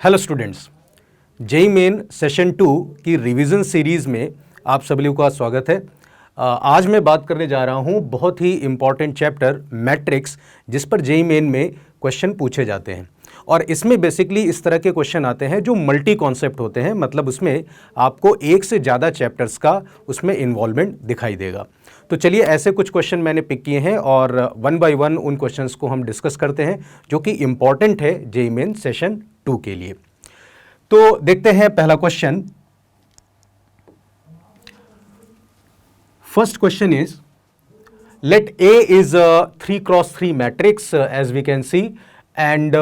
Hello students, JEE main session 2 की revision series में आप सभी का स्वागत है। आज मैं बात करने जा रहा हूं बहुत ही इंपॉर्टेंट चैप्टर मैट्रिक्स, जिस पर जेईई मेन में क्वेश्चन पूछे जाते हैं। और इसमें बेसिकली इस तरह के क्वेश्चन आते हैं जो मल्टी कॉन्सेप्ट होते हैं, मतलब उसमें आपको एक से ज़्यादा चैप्टर्स का उसमें इन्वॉल्वमेंट दिखाई देगा। तो चलिए, ऐसे कुछ क्वेश्चन मैंने पिक किए हैं और वन बाय वन उन क्वेश्चंस को हम डिस्कस करते हैं जो कि इंपॉर्टेंट है जेईई मेन सेशन 2 के लिए। तो देखते हैं पहला question. First question is, let A is a 3x3 matrix as we can see and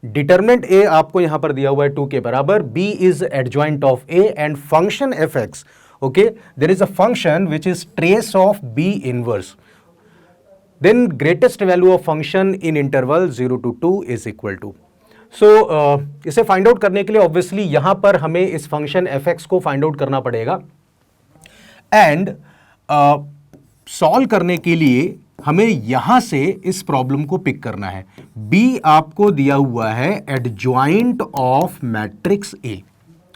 determinant A आपको यहां पर दिया हुआ है 2 के बराबर, B is adjoint of A and function f x, okay, there is a function which is trace of B inverse, then greatest value of function in interval 0 to 2 is equal to. So इसे find out करने के लिए obviously यहां पर हमें इस function f x को find out करना पड़ेगा एंड सॉल्व करने के लिए हमें यहां से इस प्रॉब्लम को पिक करना है। बी आपको दिया हुआ है adjoint of matrix A,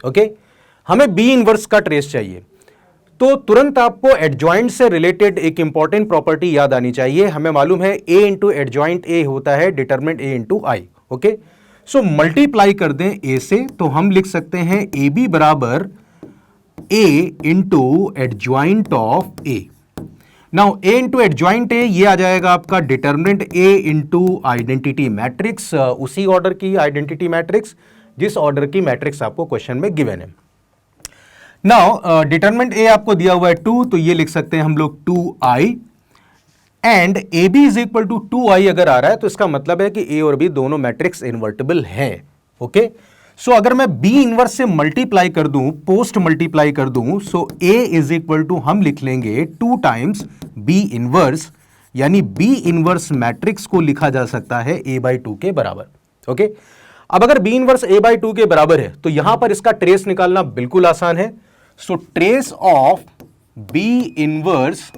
okay, हमें बी इनवर्स का ट्रेस चाहिए। तो तुरंत आपको एडजॉइंट से रिलेटेड एक इंपॉर्टेंट प्रॉपर्टी याद आनी चाहिए। हमें मालूम है ए इंटू एडजॉइंट ए होता है determinant A into I, okay. So multiply कर दें ए से, तो हम लिख सकते हैं ए बी बराबर A into adjoint of A. Now A into adjoint A ये आ जाएगा आपका determinant A into identity matrix, उसी ऑर्डर की आइडेंटिटी मैट्रिक्स जिस ऑर्डर की मैट्रिक्स आपको क्वेश्चन में गिवन है। नाउ डिटरमिनेंट ए आपको दिया हुआ है 2, तो ये लिख सकते हैं हम लोग 2i and A B is equal to 2i अगर आ रहा है तो इसका मतलब है कि ए और बी दोनों मैट्रिक्स इन्वर्टिबल है, ओके। सो अगर मैं बी इनवर्स से मल्टीप्लाई कर दूं, पोस्ट मल्टीप्लाई कर दूं, सो ए इज इक्वल टू हम लिख लेंगे 2 टाइम्स बी इनवर्स, यानी बी इनवर्स मैट्रिक्स को लिखा जा सकता है a बाई 2 के बराबर, ओके। अब अगर बी इनवर्स a बाई 2 के बराबर है तो यहां पर इसका ट्रेस निकालना बिल्कुल आसान है। सो ट्रेस ऑफ बी इनवर्स,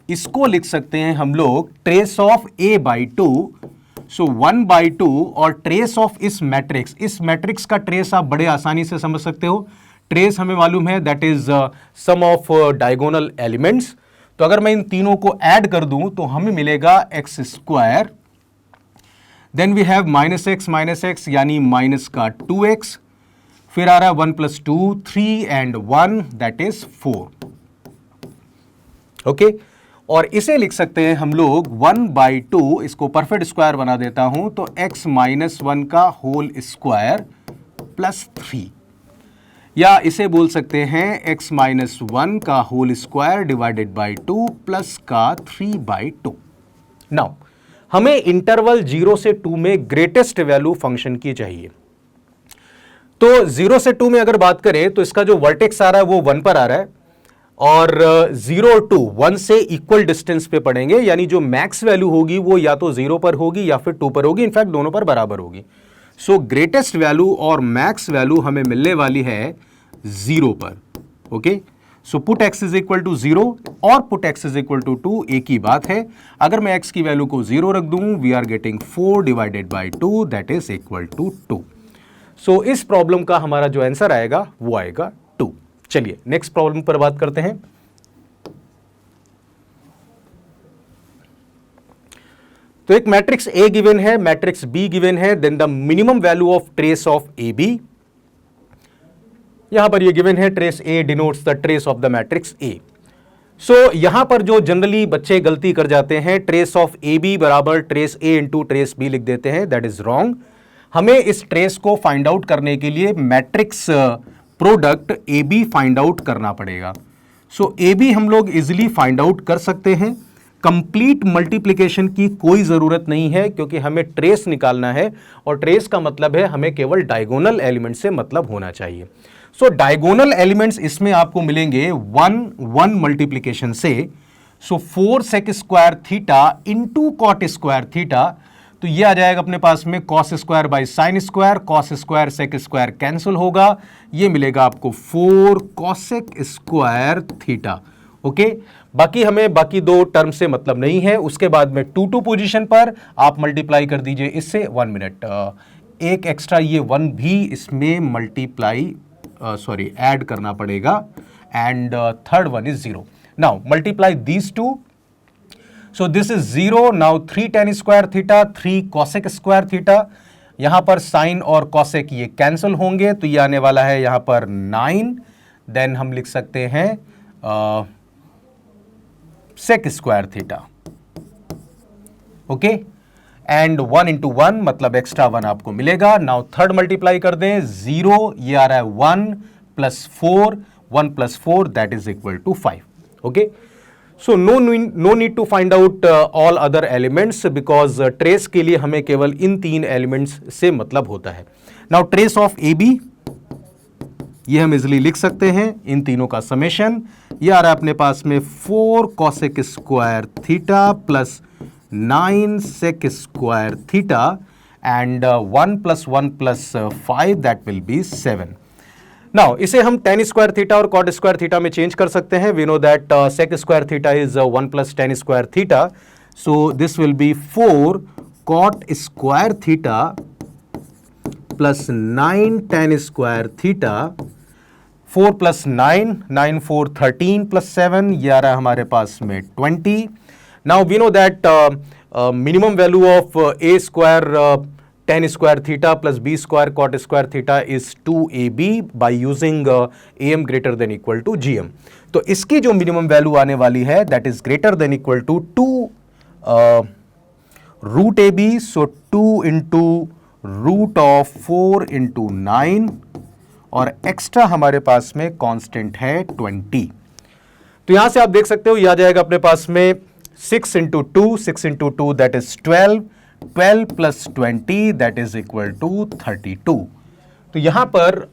इसको लिख सकते हैं हम लोग trace of a by 2, so 1 by 2, और ट्रेस ऑफ इस मैट्रिक्स का ट्रेस आप बड़े आसानी से समझ सकते हो। ट्रेस हमें मालूम है that is sum of diagonal elements. तो अगर मैं इन तीनों को ऐड कर दूं तो हमें मिलेगा X square, then we have minus X यानी माइनस का 2x, फिर आ रहा है 1 + 2 3 एंड 1 दैट इज 4, ओके। और इसे लिख सकते हैं हम लोग 1 बाई 2, इसको परफेक्ट स्क्वायर बना देता हूं तो x माइनस 1 का होल स्क्वायर प्लस 3, या इसे बोल सकते हैं x माइनस 1 का whole square divided by 2 plus का 3 बाई 2। नाउ हमें इंटरवल 0 से 2 में ग्रेटेस्ट वैल्यू फंक्शन की चाहिए। तो 0 से 2 में अगर बात करें तो इसका जो वर्टेक्स आ रहा है वो 1 पर आ रहा है और 0 और 2 1 से इक्वल डिस्टेंस पे पड़ेंगे, यानी जो मैक्स वैल्यू होगी वो या तो 0 पर होगी या फिर 2 पर होगी, इनफैक्ट दोनों पर बराबर होगी। सो ग्रेटेस्ट वैल्यू और मैक्स वैल्यू हमें मिलने वाली है 0 पर, okay. So put x is equal to 0 और put x is equal to 2 एक ही बात है। अगर मैं x की वैल्यू को 0 रख दूं, we are getting 4 divided by 2 that is equal to 2। So इस प्रॉब्लम का हमारा जो आंसर आएगा वो आएगा 2। चलिए नेक्स्ट प्रॉब्लम पर बात करते हैं। तो एक मैट्रिक्स A गिवन है, मैट्रिक्स B गिवन है, then the minimum value of trace of AB, यहां पर ये गिवन है trace A denotes the trace of the matrix A। So यहां पर जो जनरली बच्चे गलती कर जाते हैं, ट्रेस ऑफ AB बराबर trace A into trace B लिख देते हैं, दैट इज रॉन्ग। हमें इस ट्रेस को फाइंड आउट करने के लिए matrix product A B find out करना पड़ेगा। सो ए बी हम लोग इजिली फाइंड आउट कर सकते हैं। कंप्लीट मल्टीप्लिकेशन की कोई जरूरत नहीं है क्योंकि हमें ट्रेस निकालना है और ट्रेस का मतलब है हमें केवल डायगोनल एलिमेंट से मतलब होना चाहिए। सो डायगोनल एलिमेंट्स इसमें आपको मिलेंगे 1 मल्टीप्लिकेशन से। So 4 sec square theta into cot square theta, तो ये आ जाएगा अपने पास में cos square by sine square, cos square sec square cancel होगा, ये मिलेगा आपको 4 कॉसेक स्क्वायर थीटा, ओके। बाकी हमें बाकी दो टर्म से मतलब नहीं है। उसके बाद में 2 पोजीशन पर आप मल्टीप्लाई कर दीजिए इससे 1 मिनट, एक एक्स्ट्रा ये 1 भी इसमें ऐड करना पड़ेगा, and third one is 0. Now multiply these two, so this is 0. Now 3 tan square theta, 3 cosec square theta, यहां पर साइन और कॉसेक ये कैंसिल होंगे, तो ये आने वाला है यहां पर 9. देन हम लिख सकते हैं sec square theta. Okay, and 1 into 1 मतलब एक्स्ट्रा 1 आपको मिलेगा. नाउ थर्ड मल्टीप्लाई कर दें, 0, ये आ रहा है 1 plus 4, 1 plus 4 that is equal to 5. Okay, so no need to find out all other elements, because trace के लिए हमें केवल इन 3 एलिमेंट्स से मतलब होता है. Now trace of A B, ये हम इजिली लिख सकते हैं, इन तीनों का समेशन ये आ रहा है अपने पास में 4 cosec square theta plus 9 sec square theta, and 1 plus 1 plus 5 that will be 7. Now इसे हम tan स्क्वायर थीटा और cot स्क्वायर थीटा में चेंज कर सकते हैं. We know that sec square theta is 1 plus tan square theta, so this will be 4 cot square theta plus 9 tan square theta. 4 plus 9, 9 4 13 plus 7, ये आ रहा है हमारे पास में 20. Now we know that minimum value of A square tan square theta plus B square cot square theta is 2ab by using am greater than equal to gm. तो इसकी जो minimum value आने वाली है that is greater than equal to 2 root ab, so 2 into root of 4 into 9, और extra हमारे पास में कांस्टेंट है 20. तो यहां से आप देख सकते हो, यह आ जाएगा अपने पास में 6 into 2, 6 into 2 that is 12, 12 plus 20 that is equal to 32. तो यहां पर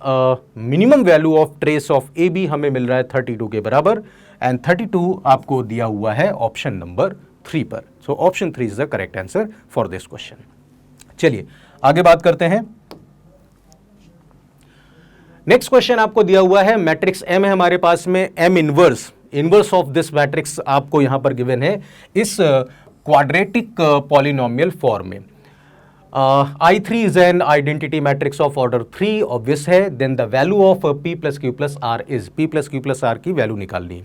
minimum value of trace of A B हमें मिल रहा है 32 के बराबर, एंड 32 आपको दिया हुआ है ऑप्शन नंबर 3 पर. सो option 3 is the correct answer for this question. चलिए आगे बात करते हैं. नेक्स्ट क्वेश्चन आपको दिया हुआ है, मैट्रिक्स M है हमारे पास में, M inverse of this matrix आपको यहां पर गिवन है इस क्वाड्रेटिक पॉलिनोमियल फॉर्म में. I3 is an identity matrix of order 3, obvious है. Then the value of P plus Q plus R is, P plus Q plus R की value निकालनी है.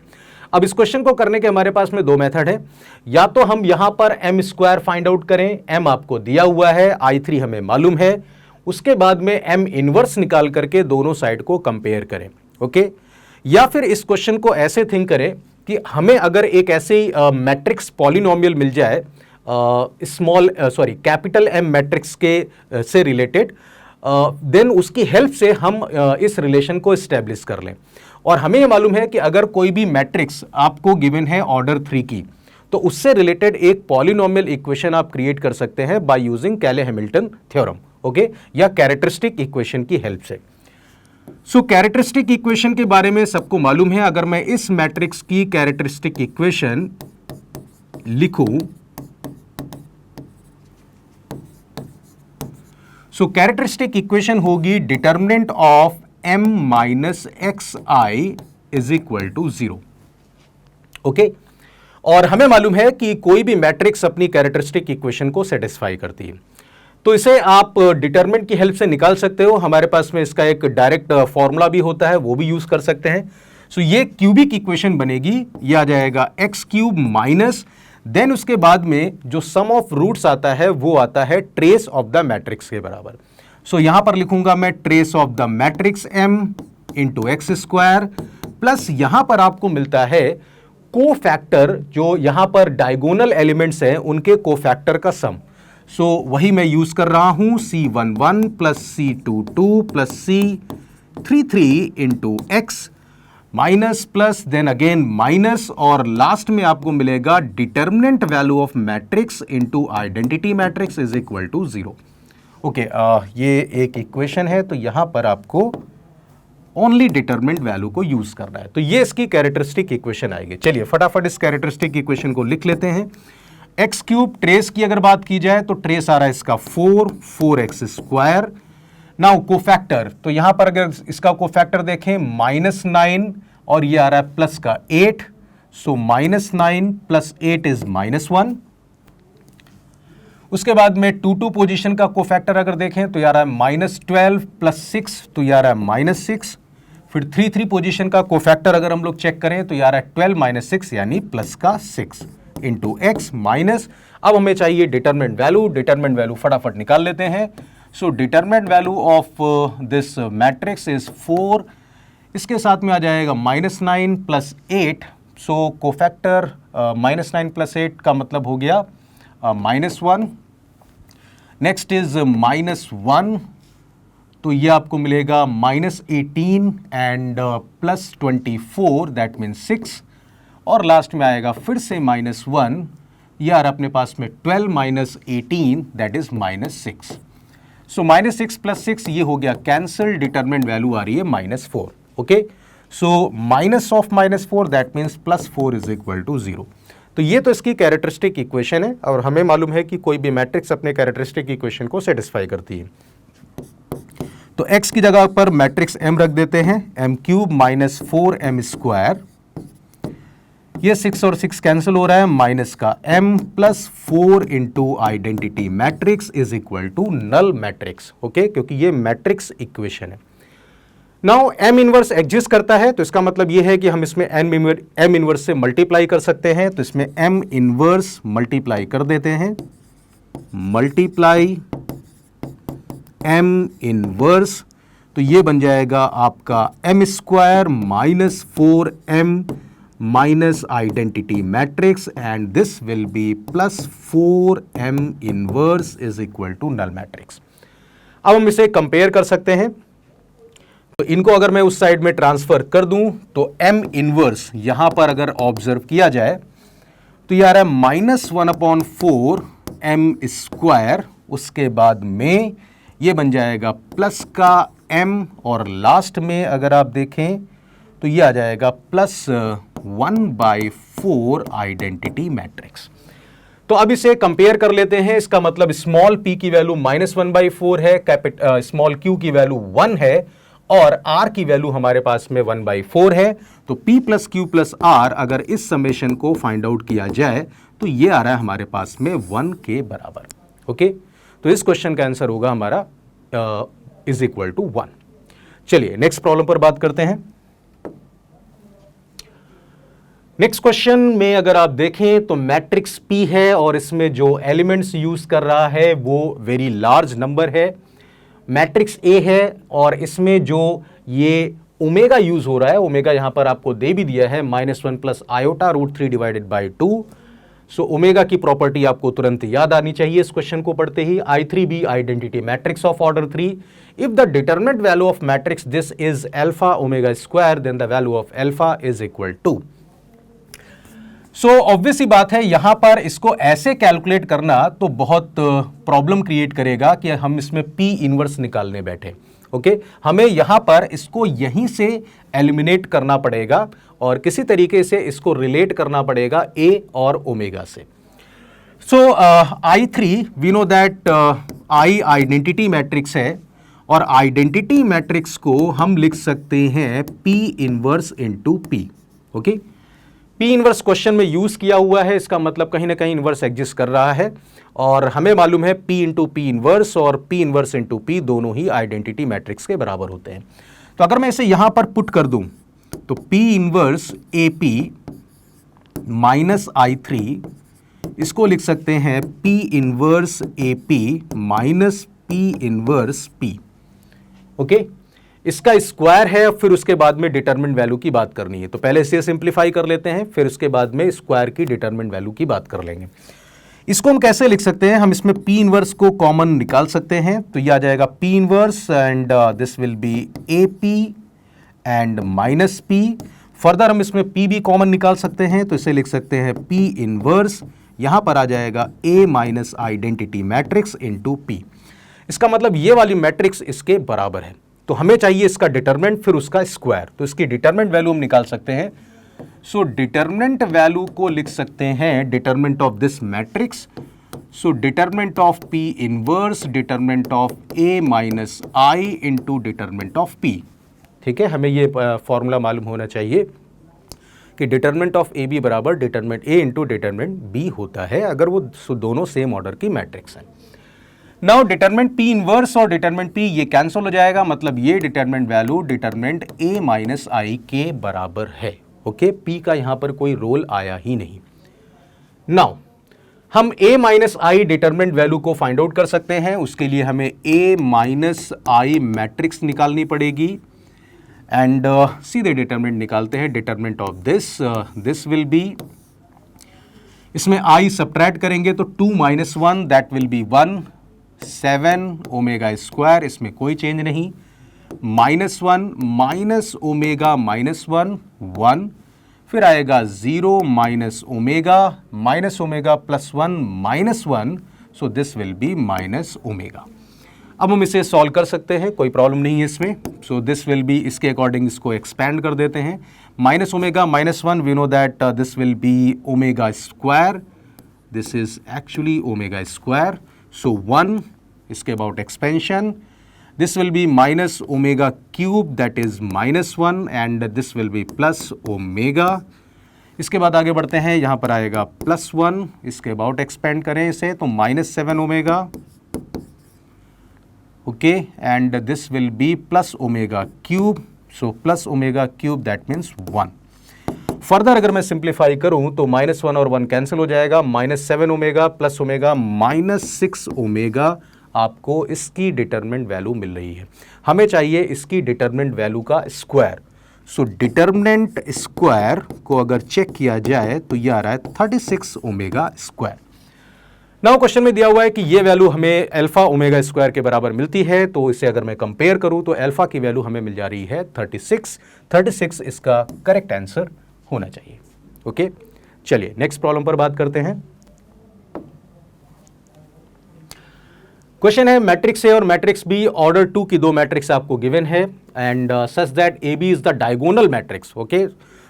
अब इस क्वेश्चन को करने के हमारे पास में 2 मेथड है. या तो हम यहां पर M स्क्वायर फाइंड आउट करें, M आपको दिया हुआ है, I3 हमें मालूम है, उसके बाद में M इनवर्स निकाल करके दोनों साइड को कंपेयर करें. ओके, या फिर इस क्वेश्चन को ऐसे थिंक करें कि हमें अगर एक ऐसे मैट्रिक्स पॉलिनोमियल मिल जाए कैपिटल M मैट्रिक्स के से रिलेटेड, देन उसकी हेल्प से हम इस रिलेशन को एस्टेब्लिश कर लें. और हमें यह मालूम है कि अगर कोई भी मैट्रिक्स आपको गिवन है ऑर्डर 3 की, तो उससे रिलेटेड एक पॉलिनोमियल इक्वेशन आप क्रिएट कर सकते हैं बाय यूजिंग कैले-हैमिल्टन थ्योरम. ओके, या कैरेक्टरिस्टिक इक्वेशन की हेल्प से. सो कैरेक्टरिस्टिक इक्वेशन के बारे में सबको मालूम है. अगर मैं इस मैट्रिक्स की कैरेक्टरिस्टिक इक्वेशन लिखूं, सो कैरेक्टरिस्टिक इक्वेशन होगी determinant of m minus X I is equal to 0. Okay, और हमें मालूम है कि कोई भी मैट्रिक्स अपनी कैरेक्टरिस्टिक इक्वेशन को सेटिस्फाई करती है. तो इसे आप डिटरमिनेंट की हेल्प से निकाल सकते हो. हमारे पास में इसका एक डायरेक्ट फॉर्मूला भी होता है, वो भी यूज कर सकते हैं. सो ये क्यूबिक इक्वेशन बनेगी, ये आ जाएगा एक्स क्यूब माइनस, देन उसके बाद में जो सम ऑफ रूट्स आता है वो आता है ट्रेस ऑफ द मैट्रिक्स के बराबर. सो यहां पर लिखूंगा मैं trace of the matrix m into x square, plus यहां पर आपको मिलता है कोफैक्टर, जो यहां पर डायगोनल एलिमेंट्स हैं उनके कोफैक्टर का सम. सो वही मैं यूज कर रहा हूं, C11 plus C22 plus C33 into X minus plus then again minus, और लास्ट में आपको मिलेगा determinant value of matrix into identity matrix is equal to 0. Okay, ये एक इक्वेशन है, तो यहां पर आपको ओनली डिटर्मिनेंट वैल्यू को यूज करना है. तो ये इसकी कैरेक्टरिस्टिक इक्वेशन आएगी. चलिए फटाफट इस कैरेक्टरिस्टिक इक्वेशन को लिख लेते हैं. एक्स क्यूब ट्रेस की अगर बात की जाए तो ट्रेस आ रहा है इसका 4x स्क्वायर. नाउ कोफैक्टर, तो यहां पर अगर इसका कोफैक्टर देखें -9 और ये आ रहा है प्लस का 8, सो -9 प्लस 8 इज -1. उसके बाद में 2 पोजीशन का कोफैक्टर अगर देखें तो ये आ रहा है -12 + 6, तो ये आ रहा है -6। फिर 3 पोजीशन का कोफैक्टर अगर हम लोग चेक करें तो ये आ रहा है 12 - 6 यानी प्लस का 6 इंटू एक्स माइनस। अब हमें चाहिए डिटरमिनेंट वैल्यू। डिटरमिनेंट वैल्यू फटाफट निकाल लेते हैं। So determinant value of this matrix is 4। इसके साथ में आ जाएगा -9 + 8। सो कोफैक्टर -9 + 8 का मतलब हो गया -1। नेक्स्ट इज -1, तो ये आपको मिलेगा -18 एंड +24 दैट मीन्स 6। और लास्ट में आएगा फिर से -1, यार अपने पास में 12 - 18 दैट इज -6। सो -6 + 6 ये हो गया कैंसिल। डिटरमिनेंट वैल्यू आ रही है -4। Okay, so -4 that means +4 is equal to 0। तो ये तो इसकी कैरेक्टरिस्टिक इक्वेशन है और हमें मालूम है कि कोई भी मैट्रिक्स अपने कैरेक्टरिस्टिक इक्वेशन को सेटिस्फाई करती है। तो x की जगह पर मैट्रिक्स m रख देते हैं, m³ - 4m²। ये 6 और 6 कैंसिल हो रहा है, माइनस का m + 4 into identity matrix is equal to null matrix. Okay, क्योंकि ये मैट्रिक्स इक्वेशन है। नाउ m इनवर्स एग्जिस्ट करता है, तो इसका मतलब ये है कि हम इसमें m इनवर्स से मल्टीप्लाई कर सकते हैं। तो इसमें m इनवर्स मल्टीप्लाई कर देते हैं, मल्टीप्लाई m इनवर्स, तो ये बन जाएगा आपका m² - 4m minus identity matrix and this will be +4m inverse is equal to null matrix. अब हम इसे कंपेयर कर सकते हैं। तो इनको अगर मैं उस साइड में ट्रांसफर कर दूं तो m इनवर्स यहां पर अगर ऑब्जर्व किया जाए तो ये आ रहा है -1/4 m²। उसके बाद में ये बन जाएगा प्लस का m और लास्ट में अगर आप देखें तो ये आ जाएगा +1/4 आइडेंटिटी मैट्रिक्स। तो अब इसे कंपेयर कर लेते हैं। इसका मतलब स्मॉल p की वैल्यू -1/4 है, स्मॉल q की वैल्यू 1 है और r की वैल्यू हमारे पास में 1/4 है। तो p + q + r अगर इस समेशन को फाइंड आउट किया जाए तो ये आ रहा है हमारे पास में 1 के बराबर। ओके, तो इस क्वेश्चन का आंसर होगा हमारा इज इक्वल टू 1। चलिए नेक्स्ट प्रॉब्लम पर बात करते हैं। नेक्स्ट क्वेश्चन में अगर आप देखें तो मैट्रिक्स P है और इसमें जो एलिमेंट्स यूज कर रहा है वो वेरी लार्ज नंबर है। मैट्रिक्स A है और इसमें जो ये ओमेगा यूज हो रहा है, ओमेगा यहां पर आपको दे भी दिया है -1 + i√3/2। सो ओमेगा की प्रॉपर्टी आपको तुरंत याद आनी चाहिए इस क्वेश्चन को पढ़ते ही। I3B identity matrix of order 3। If the determinant value of matrix this is α⍵², then the value of α is equal to. So obvious ही बात है, यहां पर इसको ऐसे कैलकुलेट करना तो बहुत प्रॉब्लम क्रिएट करेगा कि हम इसमें P इनवर्स निकालने बैठे। ओके, हमें यहां पर इसको यहीं से एलिमिनेट करना पड़ेगा और किसी तरीके से इसको रिलेट करना पड़ेगा A और ओमेगा से। So I3 we know that I identity matrix है और आइडेंटिटी मैट्रिक्स को हम लिख सकते हैं P inverse into P। Okay, P inverse question में यूज किया हुआ है, इसका मतलब कहीं ना कहीं इनवर्स एग्जिस्ट कर रहा है और हमें मालूम है P इंटू P इनवर्स और P इनवर्स इंटू P दोनों ही आइडेंटिटी मैट्रिक्स के बराबर होते हैं। तो अगर मैं इसे यहां पर पुट कर दूं तो P इनवर्स AP - I3, इसको लिख सकते हैं P inverse AP minus P inverse P। Okay, इसका स्क्वायर है, फिर उसके बाद में डिटरमिनेंट वैल्यू की बात करनी है। तो पहले इसे सिंप्लीफाई कर लेते हैं, फिर उसके बाद में स्क्वायर की डिटरमिनेंट वैल्यू की बात कर लेंगे। इसको हम कैसे लिख सकते हैं, हम इसमें P इनवर्स को कॉमन निकाल सकते हैं। तो यह आ जाएगा P inverse and this will B AP and minus P। Further हम इसमें P भी कॉमन निकाल सकते हैं, तो इसे लिख सकते हैं P इनवर्स, यहां पर आ जाएगा A minus identity matrix into P। इसका मतलब ये वाली मैट्रिक्स इसके बराबर है। तो हमें चाहिए इसका डिटरमिनेंट फिर उसका स्क्वायर, तो इसकी डिटरमिनेंट वैल्यू हम निकाल सकते हैं। सो डिटरमिनेंट वैल्यू को लिख सकते हैं determinant of this matrix. So determinant of P inverse, determinant of A minus I into determinant of P। ठीक है, हमें ये फॉर्मूला मालूम होना चाहिए कि डिटरमिनेंट ऑफ ए बी बराबर determinant A into determinant B होता है अगर वो दोनों सेम ऑर्डर की मैट्रिक्स हैं। नाउ डिटरमिनेंट पी इनवर्स और डिटरमिनेंट पी ये कैंसिल हो जाएगा, मतलब ये determinant value determinant A minus I के बराबर है। ओके, पी का यहां पर कोई रोल आया ही नहीं। नाउ हम a minus I determinant value को फाइंड आउट कर सकते हैं। उसके लिए हमें a माइनस आई मैट्रिक्स निकालनी पड़ेगी एंड सीधे डिटरमिनेंट निकालते हैं। Determinant of this will B, इसमें i सब्ट्रैक्ट करेंगे तो 2 minus 1 that will B 1, 7 omega square, इसमें कोई चेंज नहीं, -1 माइनस ओमेगा माइनस 1, 1, फिर आएगा 0 minus omega plus 1 minus 1, so this will B minus omega. अब हम इसे सॉल्व कर सकते हैं, कोई प्रॉब्लम नहीं है इसमें। सो दिस विल बी, इसके अकॉर्डिंग इसको एक्सपैंड कर देते हैं। Minus omega minus 1, we know that this will be omega square, this is actually omega square, so 1, इसके about expansion, this will be minus omega cube that is -1 and this will be plus omega। इसके बाद आगे बढ़ते हैं, यहाँ पर आएगा +1, इसके अबाउट एक्सपेंड करें इसे तो -7 omega, okay, and this will B plus omega cube, so plus omega cube that means 1। Further अगर मैं सिंप्लीफाई करूं तो -1 और 1 कैंसिल हो जाएगा, -7 ओमेगा प्लस ओमेगा -6 ओमेगा आपको इसकी डिटरमिनेंट वैल्यू मिल रही है। हमें चाहिए इसकी डिटरमिनेंट वैल्यू का स्क्वायर। सो डिटरमिनेंट स्क्वायर को अगर चेक किया जाए तो ये आ रहा है 36 ओमेगा स्क्वायर। नाउ क्वेश्चन में दिया हुआ है कि ये वैल्यू हमें अल्फा ओमेगा स्क्वायर के बराबर मिलती है, तो इसे अगर मैं कंपेयर करूं तो अल्फा की वैल्यू हमें मिल जा रही है 36 इसका करेक्ट आंसर होना चाहिए। ओके, चलिए नेक्स्ट प्रॉब्लम पर बात करते हैं। क्वेश्चन है मैट्रिक्स ए और मैट्रिक्स बी ऑर्डर 2 की दो मैट्रिक्स आपको गिवन है and such that A B is the diagonal matrix. Okay,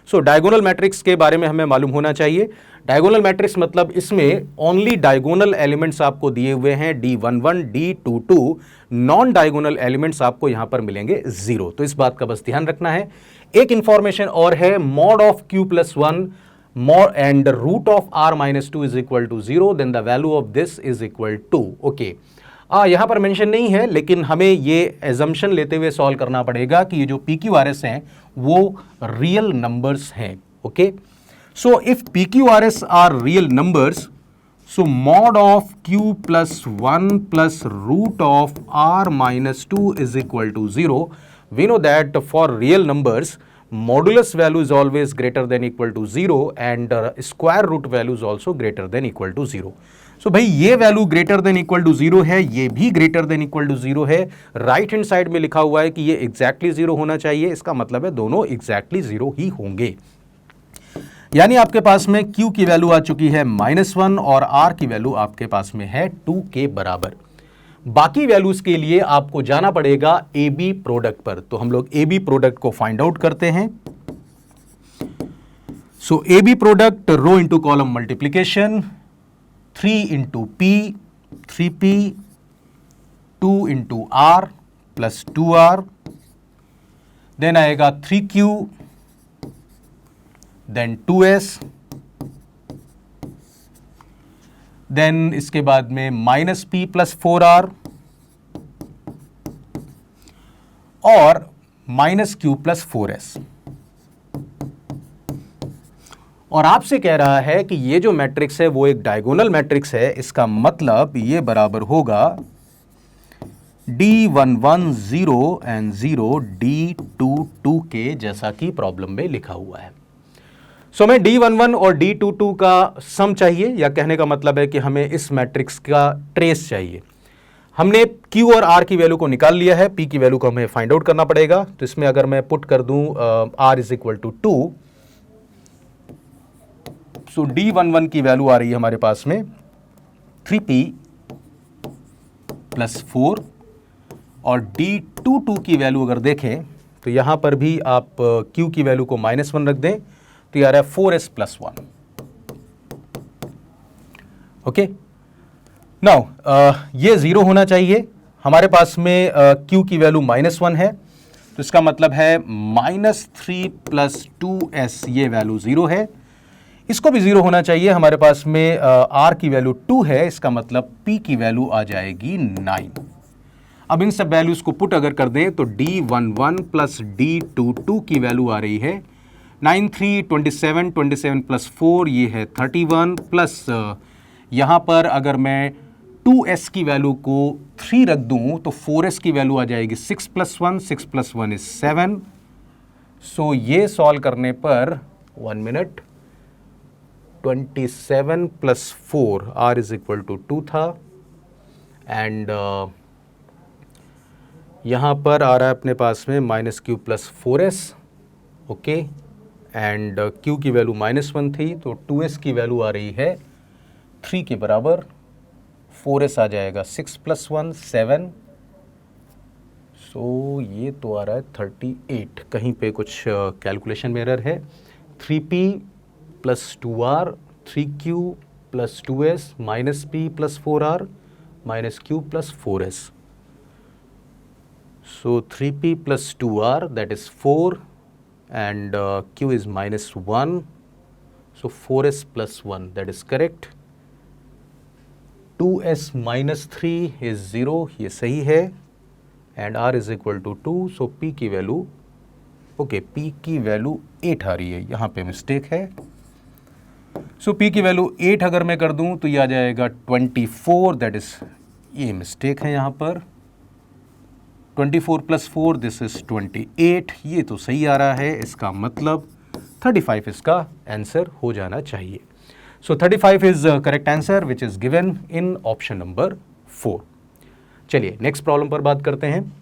so diagonal matrix के बारे में हमें मालूम होना चाहिए। डायगोनल मैट्रिक्स मतलब इसमें ओनली डायगोनल एलिमेंट्स आपको दिए हुए हैं D11 D22, non diagonal elements आपको यहां पर मिलेंगे 0। तो इस बात का बस ध्यान रखना है। एक इंफॉर्मेशन और है, mod of q+1 more and root of r minus 2 is equal to 0, then the value of this is equal to, okay, यहां पर मेंशन नहीं है लेकिन हमें ये एजम्पशन लेते हुए सॉल्व करना पड़ेगा कि ये जो PQRS हैं वो रियल नंबर्स हैं। Okay, so if PQRS are real numbers, so mod of q+1 plus root of r minus 2 is equal to 0, we know that for real numbers modulus value is always greater than equal to 0 and square root value is also greater than equal to 0। So भाई ये value greater than equal to 0 है, ये भी greater than equal to 0 है। Right hand side में लिखा हुआ है कि ये एग्जैक्टली 0 होना चाहिए, इसका मतलब है दोनों एग्जैक्टली 0 ही होंगे। यानी आपके पास में Q की वैल्यू आ चुकी है -1 और R की वैल्यू आपके पास में है 2 के बराबर। बाकी वैल्यूज के लिए आपको जाना पड़ेगा AB प्रोडक्ट पर, तो हम लोग AB प्रोडक्ट को फाइंड आउट करते हैं। So AB product row into column multiplication, 3 into P, 3P, 2 into R plus 2R, then आएगा 3Q, then 2S, then इसके बाद में -P plus 4R और -Q plus 4S। और आपसे कह रहा है कि ये जो मैट्रिक्स है वो एक डायगोनल मैट्रिक्स है, इसका मतलब ये बराबर होगा D11 0 and 0 D22 के, जैसा कि प्रॉब्लम में लिखा हुआ है। सो हमें D11 और D22 का सम चाहिए, या कहने का मतलब है कि हमें इस मैट्रिक्स का ट्रेस चाहिए। हमने Q और R की वैल्यू को निकाल लिया है, P की वैल्यू को हमें फाइंड आउट करना पड़ेगा। तो इसमें अगर मैं पुट कर दूं R is equal to 2, so D11 की वैल्यू आ रही है हमारे पास में 3P + 4 और D22 की वैल्यू अगर देखें तो यहां पर भी आप Q की वैल्यू को -1 रख दें तो ये आ रहा है 4S + 1। ओके, नाउ ये 0 होना चाहिए। हमारे पास में Q की वैल्यू -1 है, तो इसका मतलब है -3 + 2s, ये वैल्यू 0 है। इसको भी 0 होना चाहिए। हमारे पास में r की वैल्यू 2 है, इसका मतलब p की वैल्यू आ जाएगी 9। अब इन सब वैल्यूज को पुट अगर कर दें तो D11 + D22 की वैल्यू आ रही है 9 3 27, 27 + 4 ये है 31, प्लस यहाँ पर अगर मैं 2s की वैल्यू को 3 रख दूं तो 4s की वैल्यू आ जाएगी 6 + 1, 6 + 1 is 7। सो ये सॉल्व करने पर 1 मिनट, 27 + 4 r = 2 था, एंड यहाँ पर आ रहा है अपने पास में -q + 4s, okay, and q की वैल्यू -1 थी तो 2s की वैल्यू आ रही है 3 के बराबर, 4s आ जाएगा 6 + 1 7। सो ये तो आ रहा है 38, कहीं पे कुछ कैलकुलेशन में एरर है। 3p + 2r, 3q + 2s -p + 4r -q + 4s। So 3p + 2r, that is 4, and q is -1, so 4s + 1, that is correct। 2s - 3 is 0, ये सही है, and r = 2, so p की वैल्यू, ओके, p की value 8 आ रही है, यहाँ पे mistake है। सो p की वैल्यू 8 अगर मैं कर दूं तो ये आ जाएगा 24, दैट इज, ये मिस्टेक है यहाँ पर। 24 + 4, दिस इज 28, ये तो सही आ रहा है, इसका मतलब 35 इसका आंसर हो जाना चाहिए। सो 35 is correct answer which is given in option number 4। चलिए नेक्स्ट प्रॉब्लम पर बात करते हैं।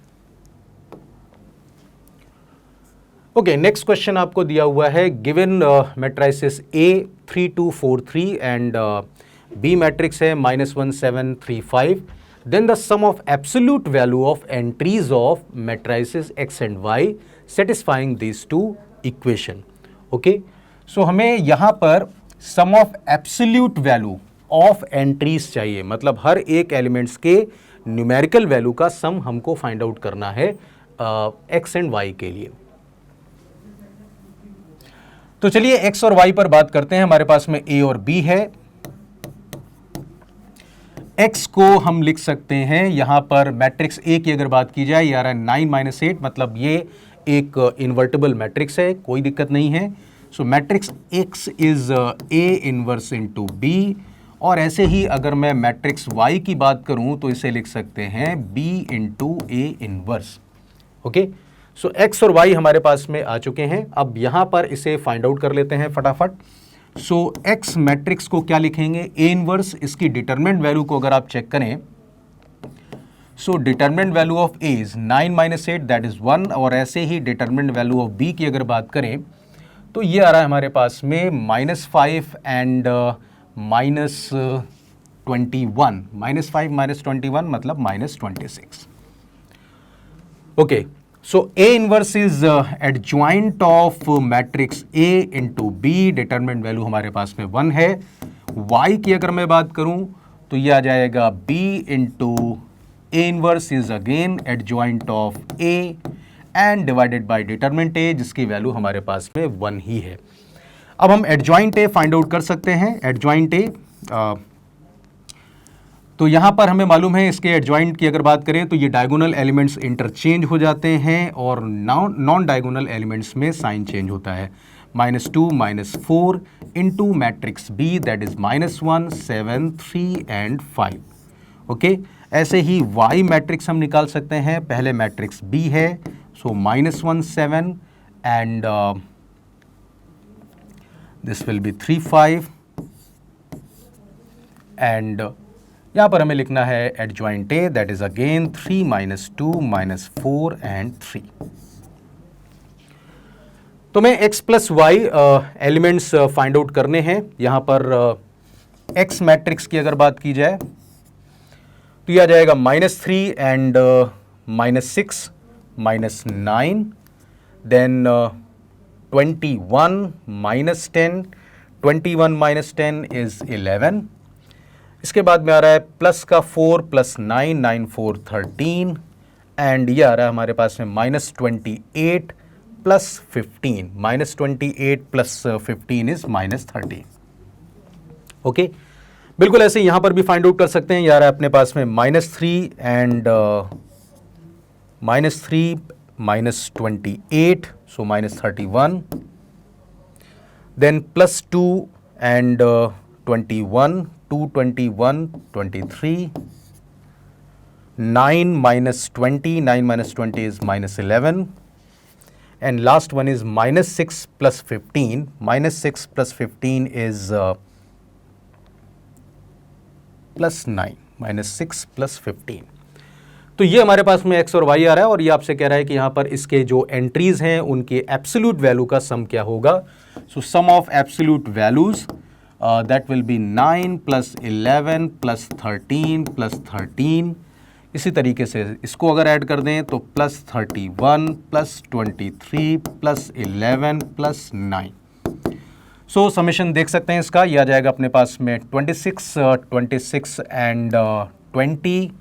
ओके, नेक्स्ट क्वेश्चन आपको दिया हुआ है, given matrices A 3 2 4 3 and B matrix है -1 7 3 5, then the sum of absolute value of entries of matrices X and Y satisfying these two equation। Okay, so हमें यहाँ पर sum of absolute value of entries चाहिए, मतलब हर एक elements के numerical value का सम हमको फाइंड आउट करना है X एंड Y के लिए। तो चलिए X और Y पर बात करते हैं। हमारे पास में A और B है। X को हम लिख सकते हैं यहां पर मैट्रिक्स A की अगर बात की जाए, ये आ रहा है 9 - 8, मतलब ये एक इन्वर्टिबल मैट्रिक्स है, कोई दिक्कत नहीं है। So matrix X is A inverse into B, और ऐसे ही अगर मैं मैट्रिक्स Y की बात करूं तो इसे लिख सकते हैं B into A inverse. Okay, so X और Y हमारे पास में आ चुके हैं। अब यहां पर इसे फाइंड आउट कर लेते हैं फटाफट। सो X मैट्रिक्स को क्या लिखेंगे, A इनवर्स, इसकी डिटरमिनेंट वैल्यू को अगर आप चेक करें, so determinant value of A is 9 - 8, that is 1, और ऐसे ही डिटरमिनेंट वैल्यू ऑफ B की अगर बात करें तो ये आ रहा है हमारे पास में -5 एंड -21, -5 -21 मतलब -26। Okay, so A inverse is adjoint of matrix A into B, determinant value हमारे पास में 1 है। Y की अगर मैं बात करूं तो ये आ जाएगा B into A inverse is again adjoint of A and divided by determinant A, जिसकी वैल्यू हमारे पास में 1 ही है। अब हम adjoint A फाइंड आउट कर सकते हैं। adjoint A तो यहाँ पर हमें मालूम है, इसके एडजॉइंट की अगर बात करें तो ये डायगोनल एलिमेंट्स इंटरचेंज हो जाते हैं और नॉन डायगोनल एलिमेंट्स में साइन चेंज होता है। -2 -4 into matrix B, that is -1 7 3 and 5। Okay, ऐसे ही Y मैट्रिक्स हम निकाल सकते हैं। पहले मैट्रिक्स B है, सो -1 7 and this will B 3 5, and यहां पर हमें लिखना है adjoint A, that is again 3 -2 -4 and 3। तो मैं X + Y elements find out करने हैं। यहां पर X मैट्रिक्स की अगर बात की जाए तो यह आ जाएगा -3 एंड -6 -9, देन 21 -10, 21 - 10 इज 11। इसके बाद में आ रहा है प्लस का 4 + 9 9 4 13, एंड ये आ रहा है हमारे पास में -28 प्लस 15, -28 प्लस 15 इज -30। ओके, बिल्कुल ऐसे यहां पर भी फाइंड आउट कर सकते हैं। यार अपने पास में -3 and -3 -28, so -31, then +2 and 21, 2 21 23, 9 -20, 9 -20 is -11, and last one is -6 plus 15, -6 plus 15 is +9, -6 plus 15। तो ये हमारे पास में x और y आ रहा है और ये आपसे कह रहा है कि यहाँ पर इसके जो एंट्रीज हैं उनके एब्सोल्यूट वैल्यू का सम क्या होगा। So sum of absolute values that will be 9 + 11 + 13 + 13। इसी तरीके से इसको अगर ऐड कर दें तो +31 + 23 + 11 + 9। सो समेशन देख सकते हैं इसका, ये आ जाएगा अपने पास में 26 and 20।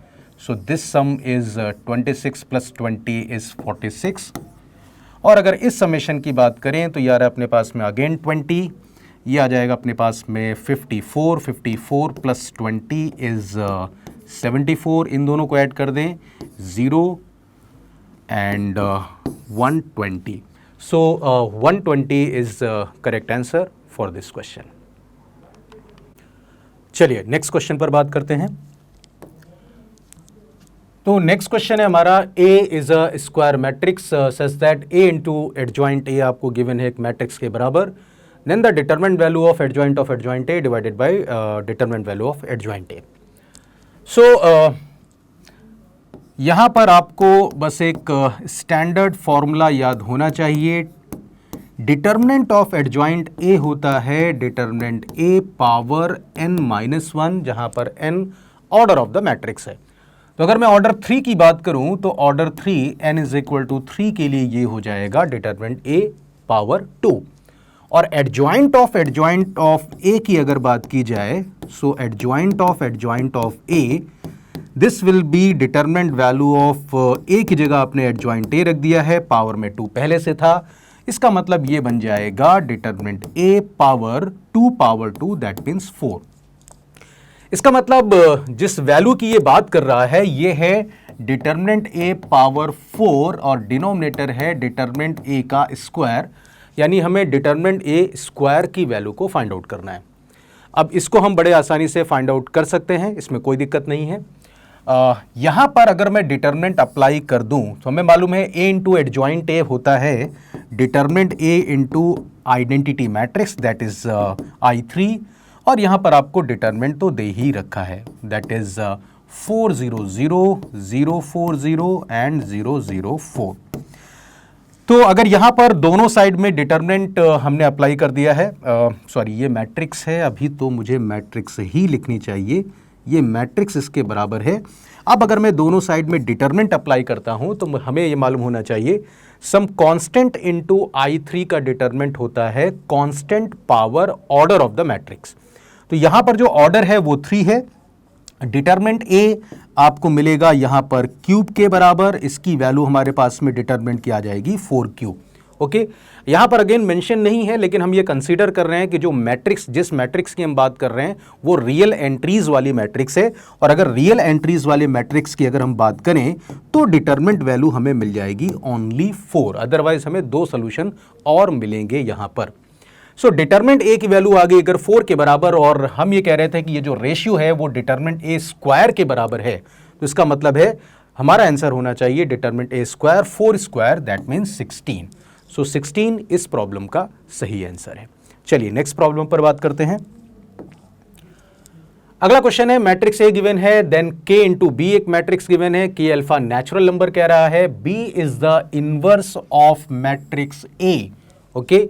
So this some is 26 + 20 is 46। और अगर इस समेशन की बात करें तो यार अपने पास में अगेन 20, ये आ जाएगा अपने पास में 54 + 20 इज 74। इन दोनों को ऐड कर दें 0 and 120। So 120 is correct answer for this question. चलिए नेक्स्ट क्वेश्चन पर बात करते हैं। तो नेक्स्ट क्वेश्चन है हमारा, A is a square matrix such that A into adjoint A आपको गिवन है एक मैट्रिक्स के बराबर, then the determinant value of adjoint A divided by determinant value of adjoint A। So यहां पर आपको बस एक स्टैंडर्ड फॉर्मूला याद होना चाहिए। डिटरमिनेंट ऑफ एडजॉइंट A होता है डिटरमिनेंट A पावर n-1, जहां पर n order of the matrix है। तो अगर मैं ऑर्डर 3 की बात करूं तो ऑर्डर 3 n = 3 के लिए ये हो जाएगा डिटरमिनेंट A पावर 2। और एडजॉइंट ऑफ A की अगर बात की जाए, so adjoint of A, this will be determinant value of A की जगह आपने एडजॉइंट A रख दिया है, पावर में 2 पहले से था। इसका मतलब ये बन जाएगा determinant A power 2 that means 4। इसका मतलब जिस वैल्यू की ये बात कर रहा है ये है डिटरमिनेंट A पावर 4 और डिनोमिनेटर है डिटरमिनेंट A का स्क्वायर, यानी हमें डिटरमिनेंट A स्क्वायर की वैल्यू को फाइंड आउट करना है। अब इसको हम बड़े आसानी से फाइंड आउट कर सकते हैं, इसमें कोई दिक्कत नहीं है। यहां पर अगर मैं डिटरमिनेंट अप्लाई कर दूं तो हमें मालूम है A इंटू एडजॉइंट A होता है determinant A into identity matrix that is I3, और यहां पर आपको डिटरमिनेंट तो दे ही रखा है दैट इज 4 0 0 0 4 0 एंड 0 0 4। तो अगर यहां पर दोनों साइड में डिटरमिनेंट हमने अप्लाई कर दिया है, सॉरी ये मैट्रिक्स है, अभी तो मुझे मैट्रिक्स ही लिखनी चाहिए, ये मैट्रिक्स इसके बराबर है। अब अगर मैं दोनों साइड में डिटरमिनेंट अप्लाई करता हूं तो हमें ये मालूम होना चाहिए सम कांस्टेंट इनटू I3 का डिटरमिनेंट होता है constant power order of the matrix. तो यहां पर जो ऑर्डर है वो 3 है। डिटरमिनेंट A आपको मिलेगा यहां पर क्यूब के बराबर, इसकी वैल्यू हमारे पास में डिटरमिनेंट की आ जाएगी 4 क्यूब। ओके, यहां पर अगेन मेंशन नहीं है लेकिन हम ये कंसीडर कर रहे हैं कि जो मैट्रिक्स, जिस मैट्रिक्स की हम बात कर रहे हैं वो रियल एंट्रीज वाली मैट्रिक्स है, और अगर रियल एंट्रीज वाले मैट्रिक्स की अगर हम बात करें तो डिटरमिनेंट वैल्यू हमें मिल जाएगी ओनली 4, अदरवाइज हमें 2 सोल्यूशन और मिलेंगे यहां पर। सो डिटरमिनेंट A की वैल्यू आ गई अगर 4 के बराबर, और हम ये कह रहे थे कि ये जो रेशियो है वो डिटरमिनेंट A स्क्वायर के बराबर है, तो इसका मतलब है हमारा आंसर होना चाहिए determinant A square 4 square that means 16। सो 16 इस प्रॉब्लम का सही आंसर है। चलिए नेक्स्ट प्रॉब्लम पर बात करते हैं। अगला क्वेश्चन है, मैट्रिक्स A गिवन है, देन K इंटू B एक मैट्रिक्स गिवन है, K अल्फा नेचुरल नंबर कह रहा है, B is the inverse of matrix A। Okay,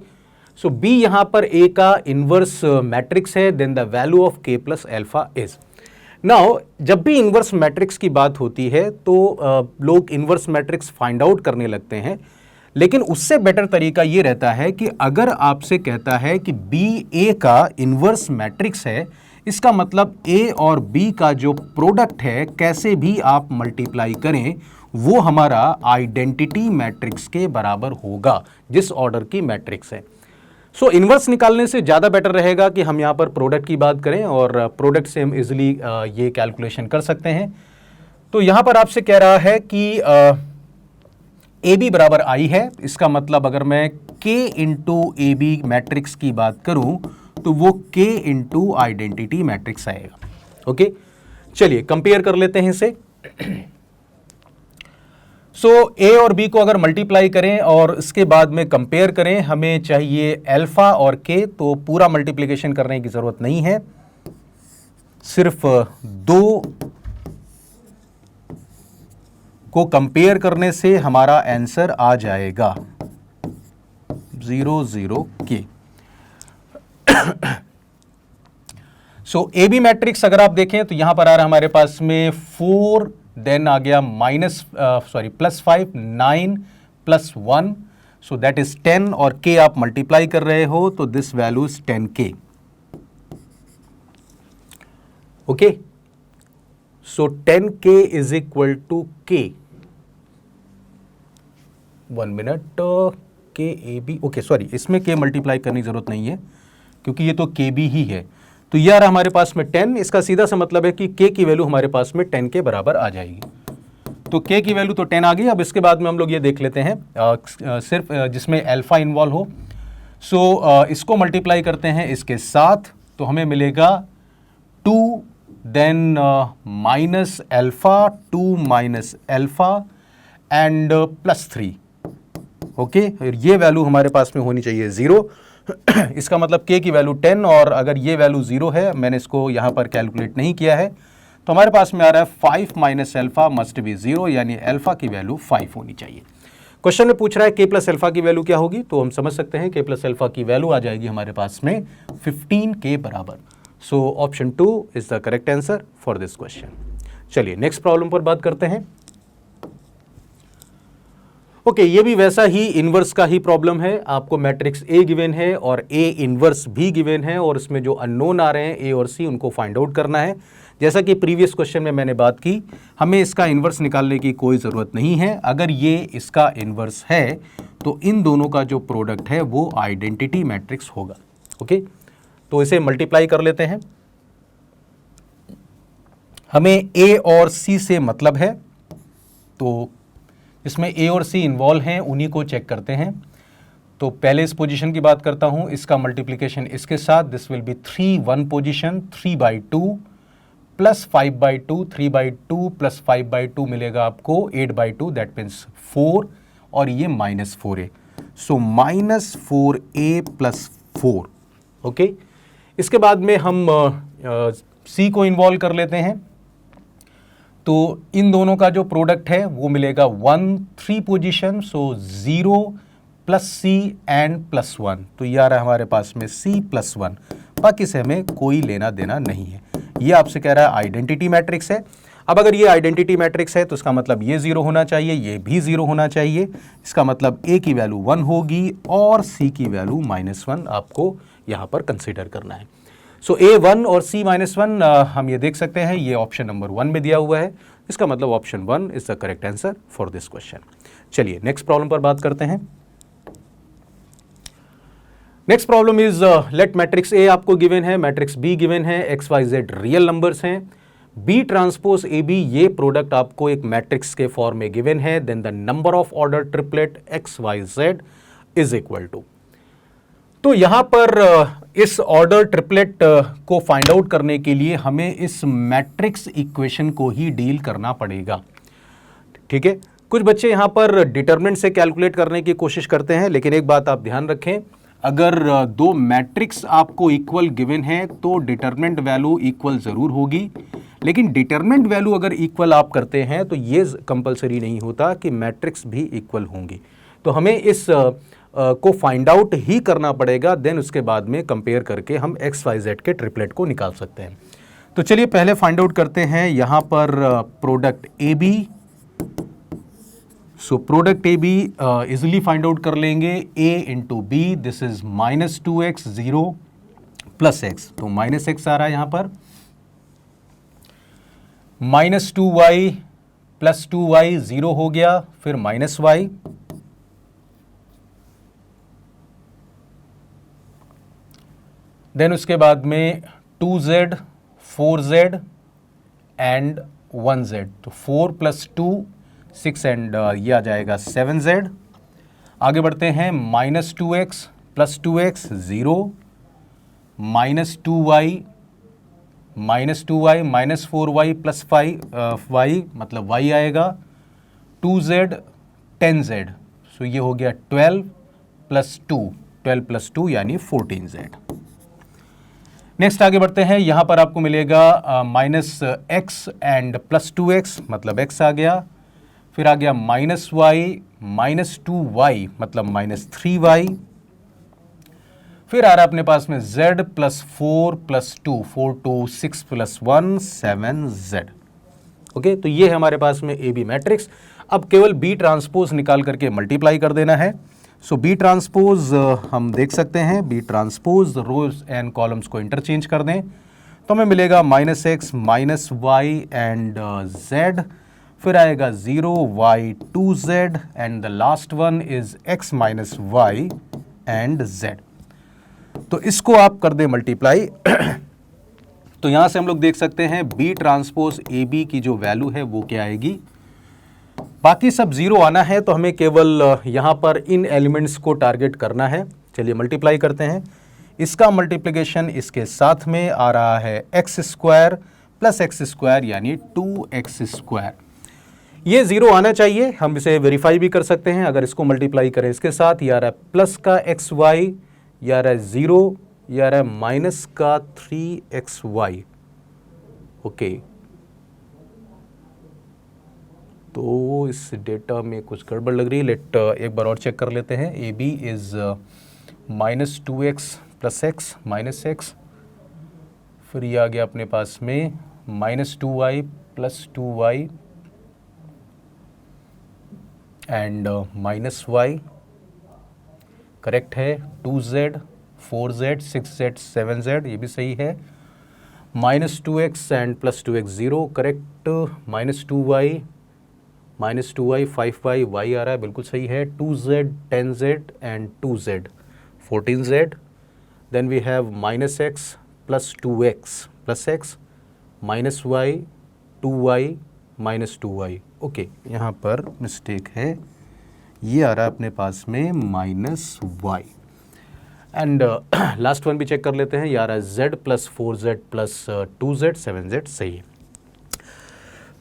so B यहां पर A का इनवर्स मैट्रिक्स है, then the value of K plus alpha is. Now जब भी इनवर्स मैट्रिक्स की बात होती है तो लोग इनवर्स मैट्रिक्स फाइंड आउट करने लगते हैं, लेकिन उससे बेटर तरीका ये रहता है कि अगर आपसे कहता है कि B A का इनवर्स मैट्रिक्स है, इसका मतलब A और B का जो प्रोडक्ट है कैसे भी आप मल्टीप्लाई करें वो हमारा आइडेंटिटी मैट्रिक्स के बराबर होगा, जिस ऑर्डर की मैट्रिक्स है। सो इन्वर्स निकालने से ज़्यादा बेटर रहेगा कि हम यहाँ पर प्रोडक्ट की बात करें, और प्रोडक्ट से हम इजीली ये कैलकुलेशन कर सकते हैं। तो यहाँ पर आपसे कह रहा है कि ए बी बराबर आई है, इसका मतलब अगर मैं के इंटू ए बी मैट्रिक्स की बात करूं तो वो के इंटू आइडेंटिटी मैट्रिक्स आएगा। ओके, चलिए कंपेयर कर लेते हैं इसे। सो ए और बी को अगर मल्टीप्लाई करें और इसके बाद में कंपेयर करें, हमें चाहिए अल्फा और के, तो पूरा मल्टीप्लिकेशन करने की जरूरत नहीं है, सिर्फ दो को कंपेयर करने से हमारा आंसर आ जाएगा 0 0 के। सो ए बी मैट्रिक्स अगर आप देखें तो यहां पर आ रहा है हमारे पास में 4, देन आ गया +5 9 +1, सो दैट इज 10, और के आप मल्टीप्लाई कर रहे हो तो this value is 10k। Okay, so 10k is equal to k। 1 minute, K A B, okay sorry, इसमें के मल्टीप्लाई करने की जरूरत नहीं है क्योंकि ये तो के बी ही है। तो ये आ रहा हमारे पास में 10, इसका सीधा सा मतलब है कि के की वैल्यू हमारे पास में 10 के बराबर आ जाएगी। तो के की वैल्यू तो 10 आ गई। अब इसके बाद में हम लोग ये देख लेते हैं सिर्फ जिसमें अल्फा इन्वॉल्व हो। सो इसको मल्टीप्लाई करते हैं इसके साथ, तो हमें मिलेगा 2, then minus alpha, 2 minus alpha and +3। Okay, ये वैल्यू हमारे पास में होनी चाहिए 0। इसका मतलब k की वैल्यू 10, और अगर ये वैल्यू 0 है, मैंने इसको यहाँ पर कैलकुलेट नहीं किया है, तो हमारे पास में आ रहा है 5 माइनस अल्फा मस्ट बी 0, यानी अल्फा की वैल्यू 5 होनी चाहिए। क्वेश्चन में पूछ रहा है k प्लस अल्फा की वैल्यू क्या होगी, तो हम समझ सकते हैं k प्लस अल्फा की वैल्यू आ जाएगी हमारे पास में 15 के बराबर। So option 2 is the correct answer for this question. चलिए नेक्स्ट प्रॉब्लम पर बात करते हैं। ओके, ये भी वैसा ही इनवर्स का ही प्रॉब्लम है। आपको मैट्रिक्स ए गिवन है और ए इनवर्स भी गिवन है, और इसमें जो अननोन आ रहे हैं ए और सी, उनको फाइंड आउट करना है। जैसा कि प्रीवियस क्वेश्चन में मैंने बात की, हमें इसका इनवर्स निकालने की कोई ज़रूरत नहीं है। अगर ये इसका इनवर्स है तो इन दोनों का जो प्रोडक्ट है वो आइडेंटिटी मैट्रिक्स होगा। ओके, तो इसे मल्टीप्लाई कर लेते हैं। हमें ए और सी से मतलब है, तो इसमें ए और सी इन्वॉल्व हैं, उन्हीं को चेक करते हैं। तो पहले इस पोजीशन की बात करता हूं, इसका मल्टीप्लिकेशन इसके साथ, this will B 3 1 position 3/2 plus 5/2, 3/2 plus 5/2 मिलेगा आपको 8/2, दैट मीन्स 4, और ये -4a, सो -4a + 4। ओके, इसके बाद में हम सी को इन्वॉल्व कर लेते हैं। तो इन दोनों का जो प्रोडक्ट है वो मिलेगा 1 3 position, so 0 plus C and +1, तो ये आ रहा है हमारे पास में c + 1। बाकी से हमें कोई लेना देना नहीं है। ये आपसे कह रहा है आइडेंटिटी मैट्रिक्स है। अब अगर ये आइडेंटिटी मैट्रिक्स है तो इसका मतलब ये 0 होना चाहिए, ये भी 0 होना चाहिए। इसका मतलब a की वैल्यू 1 होगी और c की वैल्यू -1 आपको यहाँ पर कंसिडर करना है। सो a 1 और c -1 हम ये देख सकते हैं, ये ऑप्शन नंबर 1 में दिया हुआ है। इसका मतलब option 1 is the correct answer for this question. चलिए नेक्स्ट प्रॉब्लम पर बात करते हैं। Next problem is let matrix A आपको गिवन है, मैट्रिक्स बी गिवन है, x Y Z real numbers हैं, बी ट्रांसपोज ए बी ये प्रोडक्ट आपको एक मैट्रिक्स के फॉर्म में गिवन है, then the number of order triplet X Y Z is equal to. तो यहां पर इस ऑर्डर ट्रिपलेट को फाइंड आउट करने के लिए हमें इस मैट्रिक्स इक्वेशन को ही डील करना पड़ेगा। ठीक है, कुछ बच्चे यहां पर डिटरमिनेंट से कैलकुलेट करने की कोशिश करते हैं, लेकिन एक बात आप ध्यान रखें, अगर दो मैट्रिक्स आपको इक्वल गिवन है तो डिटरमिनेंट वैल्यू इक्वल जरूर होगी, लेकिन डिटरमिनेंट वैल्यू अगर इक्वल आप करते हैं तो ये कंपलसरी नहीं होता कि मैट्रिक्स भी इक्वल होंगी। तो हमें इस को फाइंड आउट ही करना पड़ेगा, देन उसके बाद में कंपेयर करके हम एक्स वाई जेड के ट्रिपलेट को निकाल सकते हैं। तो चलिए पहले फाइंड आउट करते हैं यहाँ पर product A B. So product A B easily find out कर लेंगे, a into B, this is -2x 0 plus x, तो -x आ रहा है यहाँ पर, -2y प्लस 2y 0 हो गया, फिर माइनस y, देन उसके बाद में 2z, 4z एंड 1z, तो 4 + 2 6 एंड ये आ जाएगा 7z। आगे बढ़ते हैं, -2x + 2x 0, -2y -4y + 5y मतलब y आएगा, 2z 10z, सो ये हो गया 12 + 2 यानी 14z। नेक्स्ट आगे बढ़ते हैं, यहां पर आपको मिलेगा -x एंड +2x मतलब x आ गया, फिर आ गया -y -2y मतलब -3y, फिर आ रहा है अपने पास में z + 4 + 2 4 2 6 + 1 7z। ओके, तो ये है हमारे पास में ए बी मैट्रिक्स। अब केवल बी ट्रांसपोज निकाल करके मल्टीप्लाई कर देना है। सो बी ट्रांसपोज हम देख सकते हैं, B transpose rows and columns को इंटरचेंज कर दें तो हमें मिलेगा -x -y एंड z, फिर आएगा 0 y 2z and the last one is x -y and z। तो इसको आप कर दें मल्टीप्लाई तो यहां से हम लोग देख सकते हैं बी ट्रांसपोज ए बी की जो वैल्यू है वो क्या आएगी। बाकी सब 0 आना है तो हमें केवल यहां पर इन एलिमेंट्स को टारगेट करना है। चलिए मल्टीप्लाई करते हैं। इसका मल्टीप्लिकेशन इसके साथ में आ रहा है x² + x² यानी 2x²। ये 0 आना चाहिए, हम इसे वेरीफाई भी कर सकते हैं। अगर इसको मल्टीप्लाई करें इसके साथ, ये आ रहा है प्लस का xy, ये आ रहा है 0, ये आ रहा है माइनस का 3xy। ओके, तो इस डेटा में कुछ गड़बड़ लग रही है। लेट एक बार और चेक कर लेते हैं। A B is -2x + x -x, फिर ये आ गया अपने पास में -2y + 2y and -y, correct है। 2z 4z 6z 7z, ये भी सही है। -2x and +2x 0, correct. -2y 5y, y आ रहा है, बिल्कुल सही है। 2z 10z and 2z 14z, then we have -x + 2x + x -y 2y -2y। Okay, यहाँ पर मिस्टेक है, ये आ रहा है अपने पास में -y एंड लास्ट वन भी चेक कर लेते हैं। ये आ रहा है z + 4z + 2z 7z, सही है।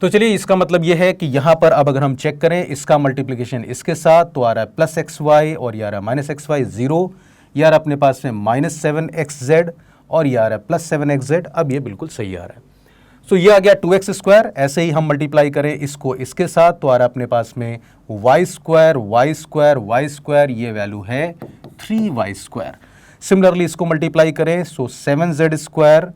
तो चलिए, इसका मतलब ये है कि यहाँ पर अब अगर हम चेक करें इसका मल्टीप्लिकेशन इसके साथ, तो आ रहा है +xy और ये आ रहा है -xy 0, ये आ रहा है अपने पास में -7xz और ये आ रहा है +7xz। अब ये बिल्कुल सही आ रहा है। सो ये आ गया 2x²। ऐसे ही हम मल्टीप्लाई करें इसको इसके साथ, तो आ रहा है अपने पास में y², ये वैल्यू है 3y²। सिमिलरली इसको मल्टीप्लाई करें, सो 7z²,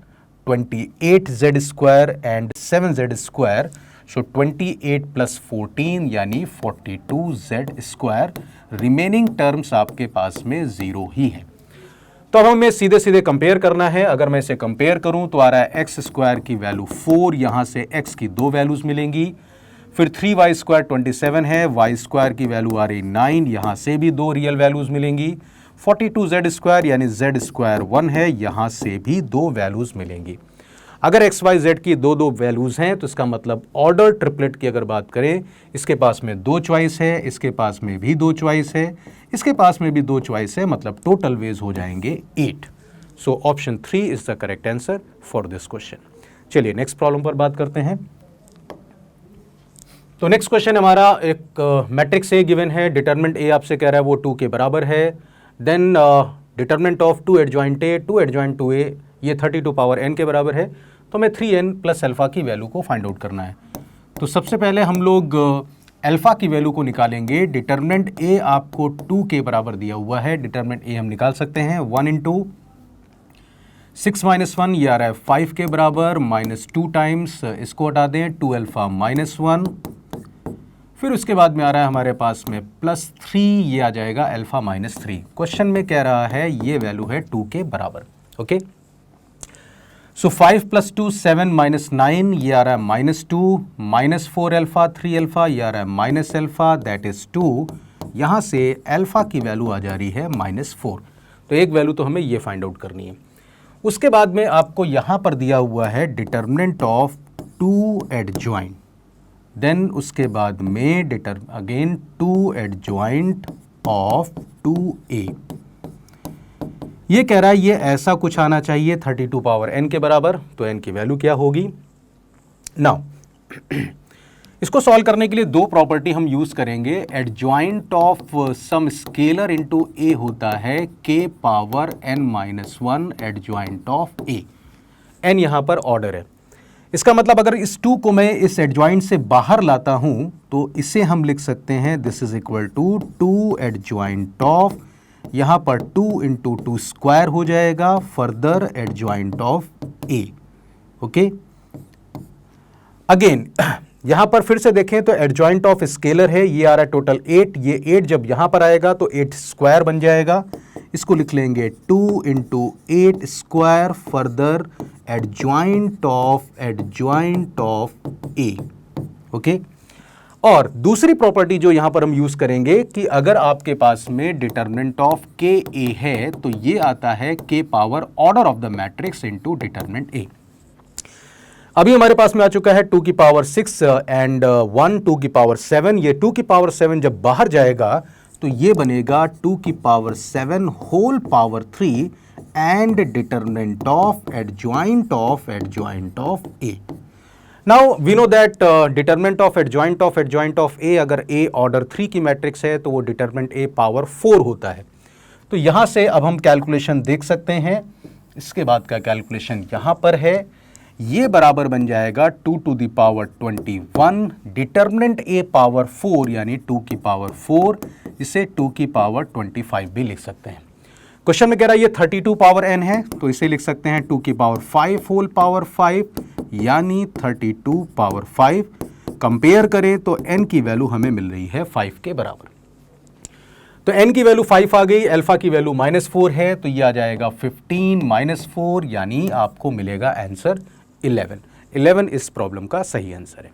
28z² एंड 7z², सो 28 + 14 यानी 42z²। रिमेनिंग टर्म्स आपके पास में 0 ही है। तो अब हमें सीधे सीधे कंपेयर करना है। अगर मैं इसे कंपेयर करूं तो आ रहा है x² की वैल्यू 4, यहां से x की 2 वैल्यूज मिलेंगी। फिर 3y² 27 है, y² की वैल्यू आ रही 9, यहां से भी 2 रियल वैल्यूज मिलेंगी। 42z² यानी z² 1 है, यहां से भी 2 वैल्यूज मिलेंगी। अगर x y z की 2 वैल्यूज हैं तो इसका मतलब ऑर्डर ट्रिपलेट की अगर बात करें, इसके पास में 2 चॉइस है, इसके पास में भी 2 चॉइस है, इसके पास में भी 2 चॉइस है, मतलब टोटल वेज हो जाएंगे 8। So option 3 is the correct answer for this question. चलिए नेक्स्ट प्रॉब्लम पर बात करते हैं। तो नेक्स्ट क्वेश्चन हमारा एक मैट्रिक्स ए गिवन है, डिटरमिनेंट ए आपसे कह रहा है वो 2 के बराबर है। Then determinant of 2 adjoint A, 2 adjoint 2a, ये 32 पावर n के बराबर है। तो हमें 3n + अल्फा की वैल्यू को फाइंड आउट करना है। तो सबसे पहले हम लोग अल्फा की वैल्यू को निकालेंगे। डिटरमिनेंट ए आपको 2 के बराबर दिया हुआ है। डिटरमिनेंट ए हम निकाल सकते हैं 1 × 6 - 1, ये आ रहा है 5 के बराबर, -2 टाइम्स इसको हटा दें 2α -1, फिर उसके बाद में आ रहा है हमारे पास में +3, ये आ जाएगा अल्फा -3। क्वेश्चन में कह रहा है ये वैल्यू है 2 के बराबर। ओके, सो 5 + 2 7 - 9, ये आ रहा है -2, -4 अल्फा 3 अल्फा, ये आ रहा है माइनस अल्फा दैट इज 2। यहां से अल्फा की वैल्यू आ जा रही है -4। तो एक वैल्यू तो हमें ये फाइंड आउट करनी है। उसके बाद में आपको यहां पर दिया हुआ है डिटर्मिनेंट ऑफ 2 एडजॉइंट, देन उसके बाद में अगेन 2 एडजॉइंट ऑफ 2a। ये कह रहा है ये ऐसा कुछ आना चाहिए 32 पावर n के बराबर। तो n की वैल्यू क्या होगी? नाउ इसको सॉल्व करने के लिए दो प्रॉपर्टी हम यूज करेंगे। Adjoint of some scalar into a होता है k power n-1 adjoint of a। n यहां पर ऑर्डर है। इसका मतलब अगर इस 2 को मैं इस एडजॉइंट से बाहर लाता हूं तो इसे हम लिख सकते हैं this is equal to 2 adjoint of, यहां पर 2 × 2 स्क्वायर हो जाएगा, further adjoint of a। Okay, again यहां पर फिर से देखें तो एडजॉइंट ऑफ स्केलर है, ये आ रहा है टोटल 8। ये 8 जब यहां पर आएगा तो 8 स्क्वायर बन जाएगा। इसको लिख लेंगे 2 × 8 square, further adjoint of a। Okay, और दूसरी प्रॉपर्टी जो यहां पर हम यूज करेंगे कि अगर आपके पास में डिटर्मिनेंट ऑफ के ए है तो ये आता है k power order of the matrix into determinant a। अभी हमारे पास में आ चुका है 2 की पावर 6 एंड 1 2 की पावर 7। ये 2 की पावर 7 जब बाहर जाएगा तो ये बनेगा 2 की power 7 whole power 3 and determinant of adjoint of a। Now we know that determinant of adjoint of a, अगर a ऑर्डर 3 की मैट्रिक्स है तो वो डिटर्मिनेंट a पावर 4 होता है। तो यहां से अब हम कैलकुलेशन देख सकते हैं। इसके बाद का कैलकुलेशन यहां पर है, ये बराबर बन जाएगा 2 to the power 21 determinant a power 4 यानी 2 की पावर 4, इसे 2 की पावर 25 भी लिख सकते हैं। क्वेश्चन में कह रहा है ये 32 पावर n है तो इसे लिख सकते हैं 2 की पावर 5 होल पावर 5 यानी 32 पावर 5। कंपेयर करें तो n की वैल्यू हमें मिल रही है 5 के बराबर। तो n की वैल्यू 5 आ गई, अल्फा की वैल्यू -4 है तो ये आ जाएगा 15 - 4 यानी आपको मिलेगा आंसर 11। 11 इस प्रॉब्लम का सही आंसर है।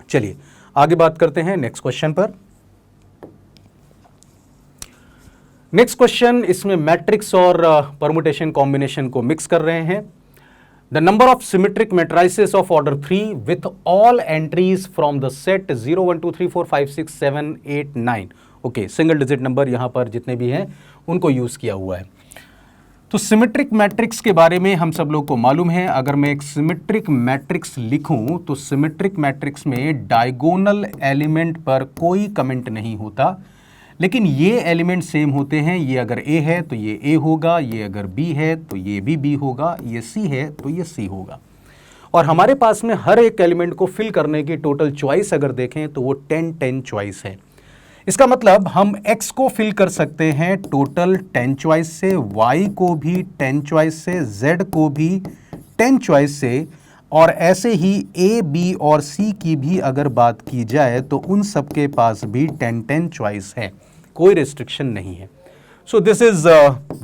चलिए आगे बात करते हैं नेक्स्ट क्वेश्चन पर। नेक्स्ट क्वेश्चन, इसमें मैट्रिक्स और परमुटेशन कॉम्बिनेशन को मिक्स कर रहे हैं। The number of symmetric matrices of order 3 with all entries from the set 0 1 2 3 4 5 6 7 8 9। Okay, single digit number यहां पर जितने भी हैं उनको यूज किया हुआ है। तो सिमेट्रिक मैट्रिक्स के बारे में हम सब लोग को मालूम है। अगर मैं एक सिमेट्रिक मैट्रिक्स लिखूं तो सिमेट्रिक मैट्रिक्स में डायगोनल एलिमेंट पर कोई कमेंट नहीं होता, लेकिन ये एलिमेंट सेम होते हैं। ये अगर A है तो ये A होगा, ये अगर B है तो ये भी B होगा, ये C है तो ये C होगा। और हमारे पास में हर एक एलिमेंट को फिल करने की टोटल चॉइस अगर देखें तो वो 10 चॉइस है। इसका मतलब हम X को फिल कर सकते हैं टोटल 10 चॉइस से, Y को भी 10 चॉइस से, Z को भी 10 चॉइस से, और ऐसे ही A, B और C की भी अगर बात की जाए तो उन सब के पास भी 10 चॉइस है, कोई रिस्ट्रिक्शन नहीं है। So this is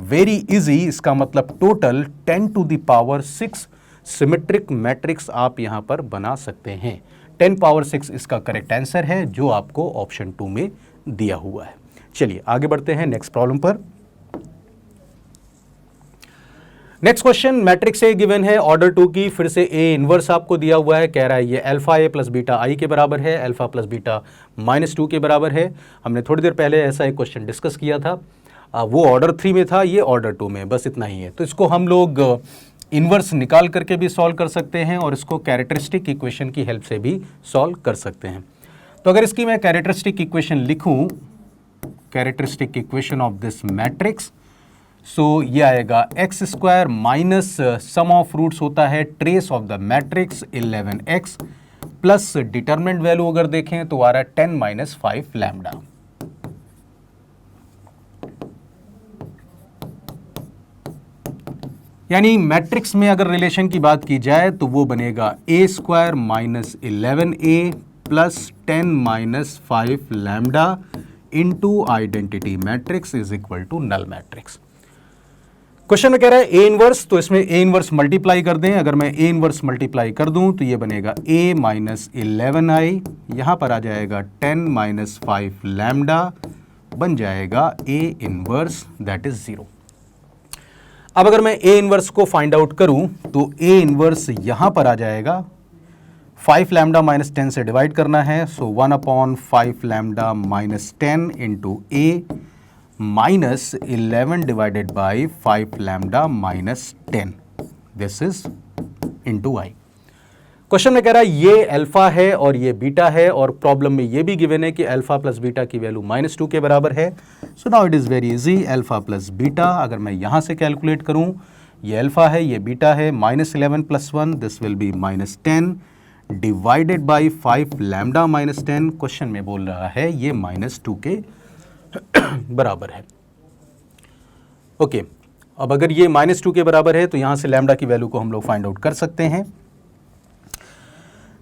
very easy. इसका मतलब total 10 to the power 6 symmetric matrix आप यहां पर बना सकते हैं। 10 पावर 6 इसका करेक्ट आंसर है जो आपको ऑप्शन 2 में दिया हुआ है। चलिए आगे बढ़ते हैं नेक्स्ट प्रॉब्लम पर। Next question, matrix A given है ऑर्डर 2 की, फिर से ए इनवर्स आपको दिया हुआ है। कह रहा है ये अल्फा ए प्लस बीटा आई के बराबर है, अल्फा प्लस बीटा -2 के बराबर है। हमने थोड़ी देर पहले ऐसा एक क्वेश्चन डिस्कस किया था, वो ऑर्डर 3 में था, ये ऑर्डर 2 में, बस इतना ही है। तो इसको हम लोग इनवर्स निकाल करके भी सॉल्व कर सकते हैं और इसको कैरेक्टरिस्टिक इक्वेशन की हेल्प से भी सॉल्व कर सकते हैं। तो अगर इसकी मैं कैरेक्टरिस्टिक इक्वेशन लिखूं, characteristic equation of this matrix, so ये आएगा x² minus sum of roots होता है trace of the matrix 11x plus determinant value अगर देखें तो आ रहा है 10 - 5 लैम्डा। यानी मैट्रिक्स में अगर रिलेशन की बात की जाए तो वो बनेगा a² minus 11a plus 10 - 5 lambda into identity matrix is equal to null matrix. Question में कह रहा है ए इनवर्स, तो इसमें ए इनवर्स मल्टीप्लाई कर दें। अगर मैं ए इनवर्स मल्टीप्लाई कर दूं तो ये बनेगा a माइनस 11i, यहां पर आ जाएगा 10 माइनस 5 लैम्डा, बन जाएगा a इनवर्स दैट इज 0। अब अगर मैं a इनवर्स को फाइंड आउट करूं तो a इनवर्स यहां पर आ जाएगा, 5 लैम्डा माइनस 10 से डिवाइड करना है, सो 1/5 lambda minus 10 into a minus 11 divided by 5 lambda minus 10, this is into I. Question में कह रहा है ये अल्फा है और ये बीटा है, और प्रॉब्लम में ये भी गिवन है कि अल्फा प्लस बीटा की वैल्यू -2 के बराबर है। So now it is very easy, alpha plus beta अगर मैं यहां से कैलकुलेट करूं, ये अल्फा है ये बीटा है, -11 + 1 this will B -10 divided by 5 lambda minus 10। Question में बोल रहा है ये -2 के बराबर है। ओके, अब अगर ये -2 के बराबर है तो यहां से लैम्डा की वैल्यू को हम लोग फाइंड आउट कर सकते हैं।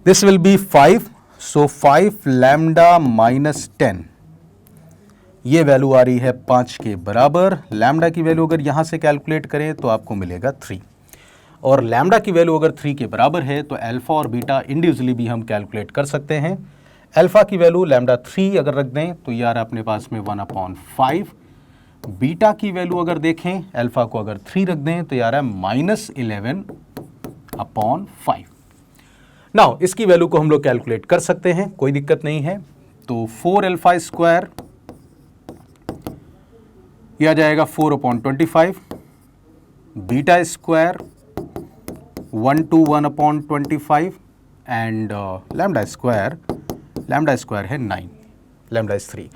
This will B 5, so 5 lambda minus 10, ये वैल्यू आ रही है 5 के बराबर। लैम्डा की वैल्यू अगर यहां से कैलकुलेट करें तो आपको मिलेगा 3, और लैम्डा की वैल्यू अगर 3 के बराबर है तो अल्फा और बीटा इंडिविजुअली भी हम कैलकुलेट कर सकते हैं। अल्फा की वैल्यू लैम्डा 3 अगर रख दें तो यार अपने पास में 1/5, बीटा की वैल्यू अगर देखें अल्फा को अगर 3 रख दें तो यार है -11/5। नाउ इसकी वैल्यू को हम लोग कैलकुलेट कर सकते हैं, कोई दिक्कत नहीं है। तो 4 अल्फा स्क्वायर यह आ जाएगा 4/25, beta square 1 to 1/25 and lambda square है 9, लैम्डा इज 3।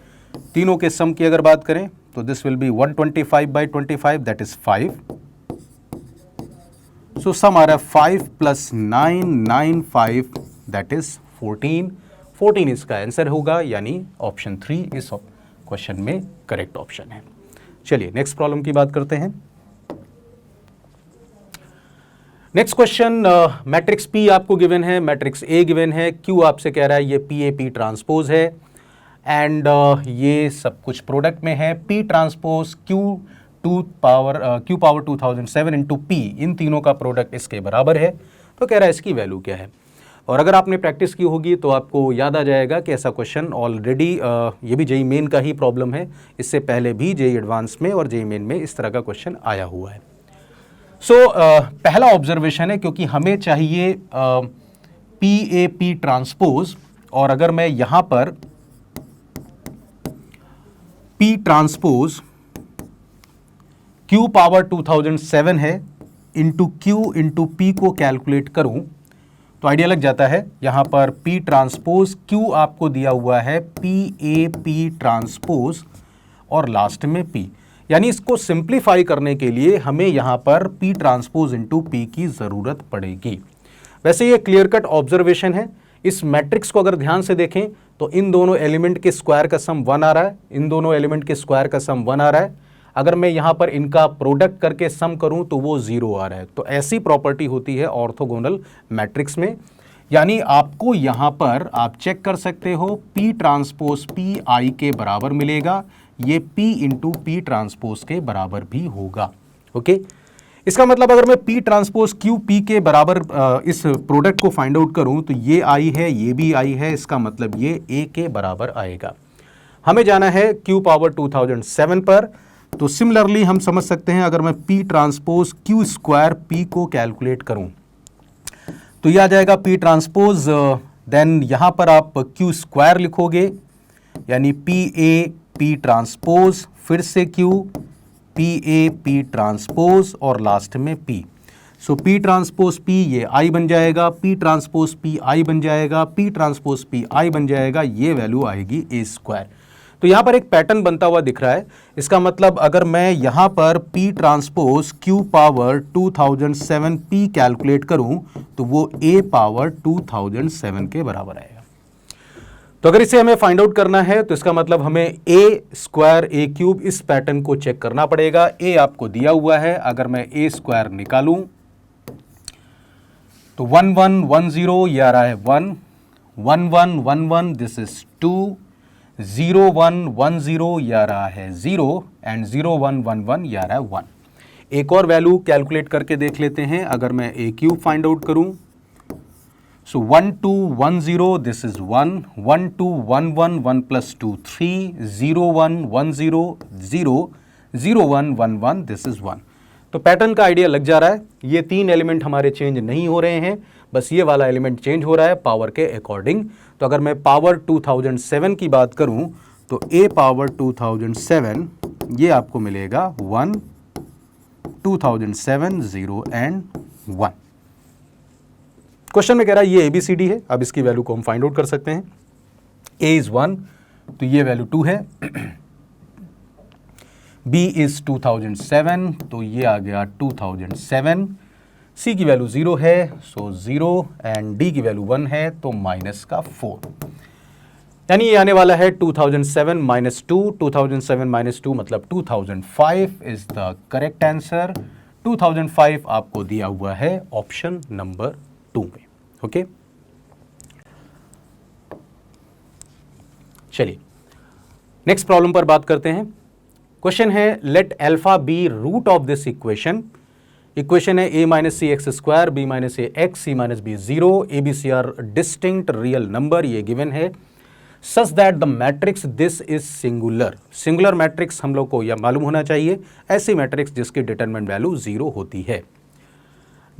तीनों के सम की अगर बात करें तो this will B 125/25 that is 5। सो सम आ रहा है 5 + 9 9 5 दैट इज 14 इसका आंसर होगा, यानी ऑप्शन 3 इस क्वेश्चन में करेक्ट ऑप्शन है। चलिए नेक्स्ट प्रॉब्लम की बात करते हैं। नेक्स्ट क्वेश्चन, मैट्रिक्स P आपको गिवन है, मैट्रिक्स A गिवन है, Q आपसे कह रहा है ये PA P ट्रांसपोज है, एंड ये सब कुछ प्रोडक्ट में है। P transpose Q power 2007 into P, इन तीनों का प्रोडक्ट इसके बराबर है। तो कह रहा है इसकी वैल्यू क्या है, और अगर आपने प्रैक्टिस की होगी तो आपको याद आ जाएगा कि ऐसा क्वेश्चन ऑलरेडी ये भी जेईई मेन का ही प्रॉब्लम है, इससे पहले भी जेईई एडवांस में और जेईई मेन में इस तरह का क्वेश्चन आया हुआ है। सो पहला ऑब्जर्वेशन है, क्योंकि हमें चाहिए PA P ट्रांसपोज, और अगर मैं यहां पर P ट्रांसपोज Q पावर 2007 है इंटू Q इंटू P को कैलकुलेट करूं तो आइडिया लग जाता है। यहां पर P ट्रांसपोज Q आपको दिया हुआ है PA P ट्रांसपोज और लास्ट में P, यानी इसको सिंप्लीफाई करने के लिए हमें यहां पर P ट्रांसपोज इंटू P की जरूरत पड़ेगी। वैसे ये क्लियर कट ऑब्जर्वेशन है। इस मैट्रिक्स को अगर ध्यान से देखें तो इन दोनों एलिमेंट के स्क्वायर का सम 1 आ रहा है, इन दोनों एलिमेंट के स्क्वायर का सम 1 आ रहा है। अगर मैं यहां पर इनका प्रोडक्ट करके सम करूं तो वो 0 आ रहा है। तो ऐसी प्रॉपर्टी होती है ऑर्थोगोनल मैट्रिक्स में, यानी आपको यहां पर आप चेक कर सकते हो P ट्रांसपोज P I के बराबर मिलेगा, ये P इंटू P ट्रांसपोज के बराबर भी होगा। ओके, इसका मतलब अगर मैं P ट्रांसपोज Q P के बराबर इस प्रोडक्ट को फाइंड आउट करूं तो ये I है ये भी I है, इसका मतलब ये A के बराबर आएगा। हमें जाना है Q पावर 2007 पर, तो सिमिलरली हम समझ सकते हैं अगर मैं P transpose Q square P को कैलकुलेट करूं तो यह आ जाएगा P ट्रांसपोज, देन यहां पर आप Q स्क्वायर लिखोगे, यानी PA P ट्रांसपोज, फिर से Q PA P ट्रांसपोज और लास्ट में P। सो P ट्रांसपोज P ये I बन जाएगा, P ट्रांसपोज P I बन जाएगा, P ट्रांसपोज P I बन जाएगा, ये वैल्यू आएगी A स्क्वायर। तो यहां पर एक पैटर्न बनता हुआ दिख रहा है। इसका मतलब अगर मैं यहां पर P transpose Q power 2007 P calculate करूं तो वो A पावर 2007 के बराबर आएगा। तो अगर इसे हमें फाइंड आउट करना है तो इसका मतलब हमें A स्क्वायर A क्यूब इस पैटर्न को चेक करना पड़ेगा। A आपको दिया हुआ है, अगर मैं A स्क्वायर निकालूं तो 1 1 1 0 ये आ रहा है 1 1 1 1 1 दिस इज 2 0 1 1 0 ये आ रहा है 0 एंड 0 1 1 1 ये आ रहा है 1। एक और वैल्यू कैलकुलेट करके देख लेते हैं। अगर मैं ए क्यूब फाइंड आउट करूं, सो 1 2 1 0 this is 1, 1 2 1 1 1 plus 2 3, 0 1 1 0 0 0 1 1 1 this is 1। तो पैटर्न का आइडिया लग जा रहा है। ये तीन एलिमेंट हमारे चेंज नहीं हो रहे हैं, बस ये वाला एलिमेंट चेंज हो रहा है पावर के अकॉर्डिंग। तो अगर मैं पावर 2007 की बात करूं तो a पावर 2007 ये आपको मिलेगा 1 2007 0 एंड 1। क्वेश्चन में कह रहा है ये ABCD है। अब इसकी वैल्यू को हम फाइंड आउट कर सकते हैं। a इज 1 तो ये वैल्यू 2 है, b इज 2007 तो ये आ गया 2007, c की वैल्यू 0 है सो 0 एंड d की वैल्यू 1 है तो माइनस का 4, यानी ये आने वाला है 2007 माइनस 2, 2007 माइनस 2 मतलब 2005 इज द करेक्ट आंसर। 2005 आपको दिया हुआ है ऑप्शन नंबर 2 में। ओके, चलिए नेक्स्ट प्रॉब्लम पर बात करते हैं। क्वेश्चन है let alpha be root of this equation. Equation है a minus C X square, b minus A X, C minus B 0, A B C are distinct real number, ये given है। Such that the matrix this is singular. Singular matrix हम लोग को यह मालूम होना चाहिए, ऐसी मैट्रिक्स जिसकी डिटरमिनेंट वैल्यू 0 होती है।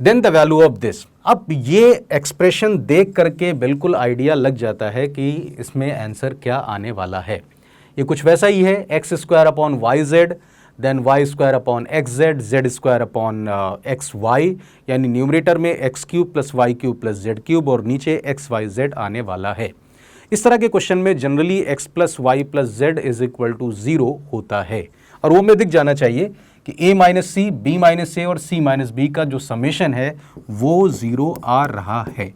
Then the value of this. अब ये एक्सप्रेशन देख करके बिल्कुल आइडिया लग जाता है कि इसमें आंसर क्या आने वाला है। ये कुछ वैसा ही है, X square upon Y Z, then Y square upon x Z, Z square upon X Y, यानी न्यूमरेटर में X cube plus Y cube plus Z cube और नीचे एक्स वाई जेड आने वाला है। इस तरह के क्वेश्चन में generally X plus Y plus Z is equal to 0 होता है, और वो में दिख जाना चाहिए कि a minus C, B minus A और c माइनस बी का जो समेशन है वो 0 आ रहा है।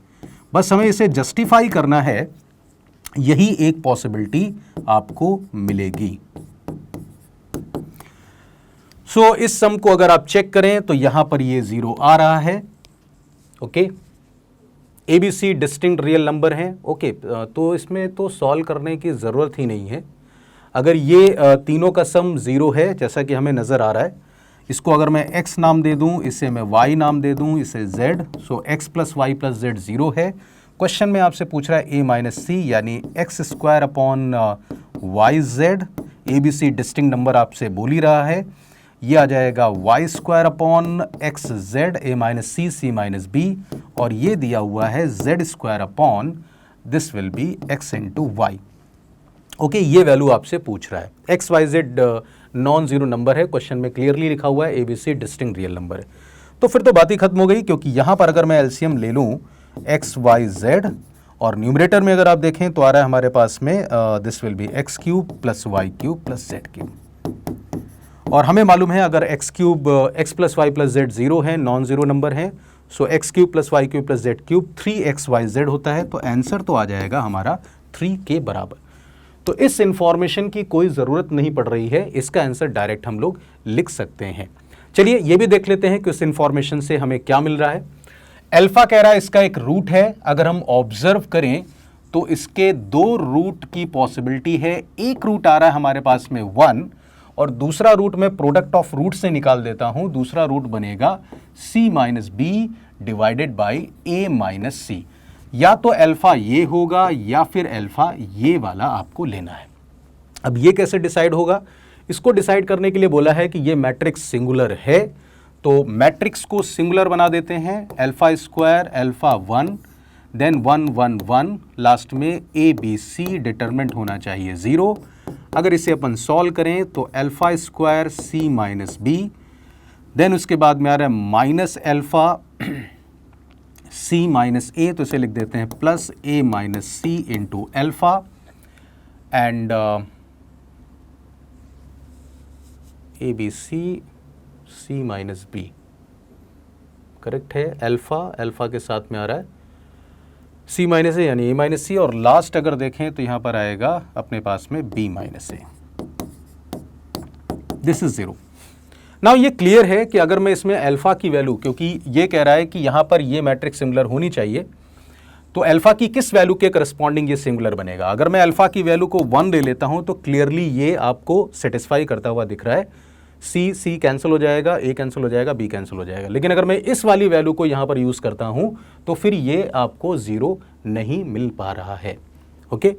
बस हमें इसे जस्टिफाई करना है, यही एक पॉसिबिलिटी आपको मिलेगी। सो इस सम को अगर आप चेक करें तो यहां पर ये 0 आ रहा है। Okay, ABC distinct real number हैं। ओके, तो इसमें तो सॉल्व करने की ज़रूरत ही नहीं है। अगर ये तीनों का सम 0 है जैसा कि हमें नज़र आ रहा है, इसको अगर मैं x नाम दे दूं, इसे मैं y नाम दे दूं, इसे z, so x plus Y plus Z 0 है। क्वेश्चन में आपसे पूछ रहा है a माइनस सी यानी x square upon Y z. ABC distinct number आपसे बोल ही रहा है, ये आ जाएगा y square upon x z, A minus C, C minus B, और ये दिया हुआ है z square upon this will be x into y. Okay, ये वैल्यू आपसे पूछ रहा है। X Y z non zero number है, क्वेश्चन में क्लियरली लिखा हुआ है ABC डिस्टिंक्ट रियल नंबर है। तो फिर तो बात ही खत्म हो गई, क्योंकि यहां पर अगर मैं एलसीएम ले लूं एक्स वाई जेड, और न्यूमरेटर में अगर आप देखें तो आ रहा है हमारे पास में this will be x cube plus Y cube plus Z cube, और हमें मालूम है अगर x cube x plus Y plus Z 0 है, नॉन जीरो नंबर है, so x cube plus Y cube plus Z cube 3xyz होता है। तो आंसर तो आ जाएगा हमारा 3 के बराबर। तो इस इंफॉर्मेशन की कोई ज़रूरत नहीं पड़ रही है, इसका आंसर डायरेक्ट हम लोग लिख सकते हैं। चलिए ये भी देख लेते हैं कि उस इंफॉर्मेशन से हमें क्या मिल रहा है। अल्फा कह रहा है इसका एक रूट है, अगर हम ऑब्जर्व करें तो इसके 2 रूट की पॉसिबिलिटी है। एक रूट आ रहा है हमारे पास में 1, और दूसरा रूट में प्रोडक्ट ऑफ रूट से निकाल देता हूं, दूसरा रूट बनेगा c minus B divided by a minus C. या तो अल्फा ये होगा या फिर अल्फा ये वाला आपको लेना है। अब ये कैसे डिसाइड होगा, इसको डिसाइड करने के लिए बोला है कि ये मैट्रिक्स सिंगुलर है, तो मैट्रिक्स को सिंगुलर बना देते हैं। Alpha square alpha 1 then 1 1 1, last में ABC डिटरमिनेंट होना चाहिए 0। अगर इसे अपन सॉल्व करें तो alpha square c minus B, then उसके बाद में आ रहा है minus alpha c minus A, तो इसे लिख देते हैं plus a minus C into alpha, and ABC c minus B correct है। अल्फा के साथ में आ रहा है c माइनस ए यानी a माइनस सी, और लास्ट अगर देखें तो यहां पर आएगा अपने पास में b minus A, this is 0। Now ये क्लियर है कि अगर मैं इसमें अल्फा की वैल्यू, क्योंकि ये कह रहा है कि यहां पर ये मैट्रिक्स सिंगुलर होनी चाहिए, तो अल्फा की किस वैल्यू के करस्पॉन्डिंग ये सिंगुलर बनेगा। अगर मैं अल्फा की वैल्यू को 1 ले लेता हूं तो क्लियरली ये आपको सेटिस्फाई करता हुआ दिख रहा है, सी कैंसिल हो जाएगा, ए कैंसिल हो जाएगा, बी कैंसिल हो जाएगा। लेकिन अगर मैं इस वाली वैल्यू को यहाँ पर यूज़ करता हूँ तो फिर ये आपको 0 नहीं मिल पा रहा है। ओके,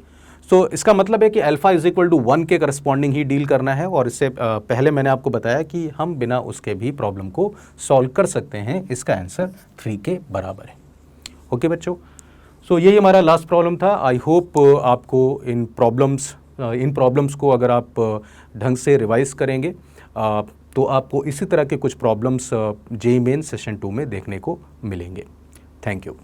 सो इसका मतलब है कि अल्फा इज इक्वल टू 1 के करस्पॉन्डिंग ही डील करना है, और इससे पहले मैंने आपको बताया कि हम बिना उसके भी प्रॉब्लम को सॉल्व कर सकते हैं। इसका आंसर 3 के बराबर है। ओके बच्चों, सो यही हमारा लास्ट प्रॉब्लम था। आई होप आपको इन प्रॉब्लम्स को अगर आप ढंग से रिवाइज करेंगे तो आपको इसी तरह के कुछ प्रॉब्लम्स जेईई मेन सेशन 2 में देखने को मिलेंगे। Thank you.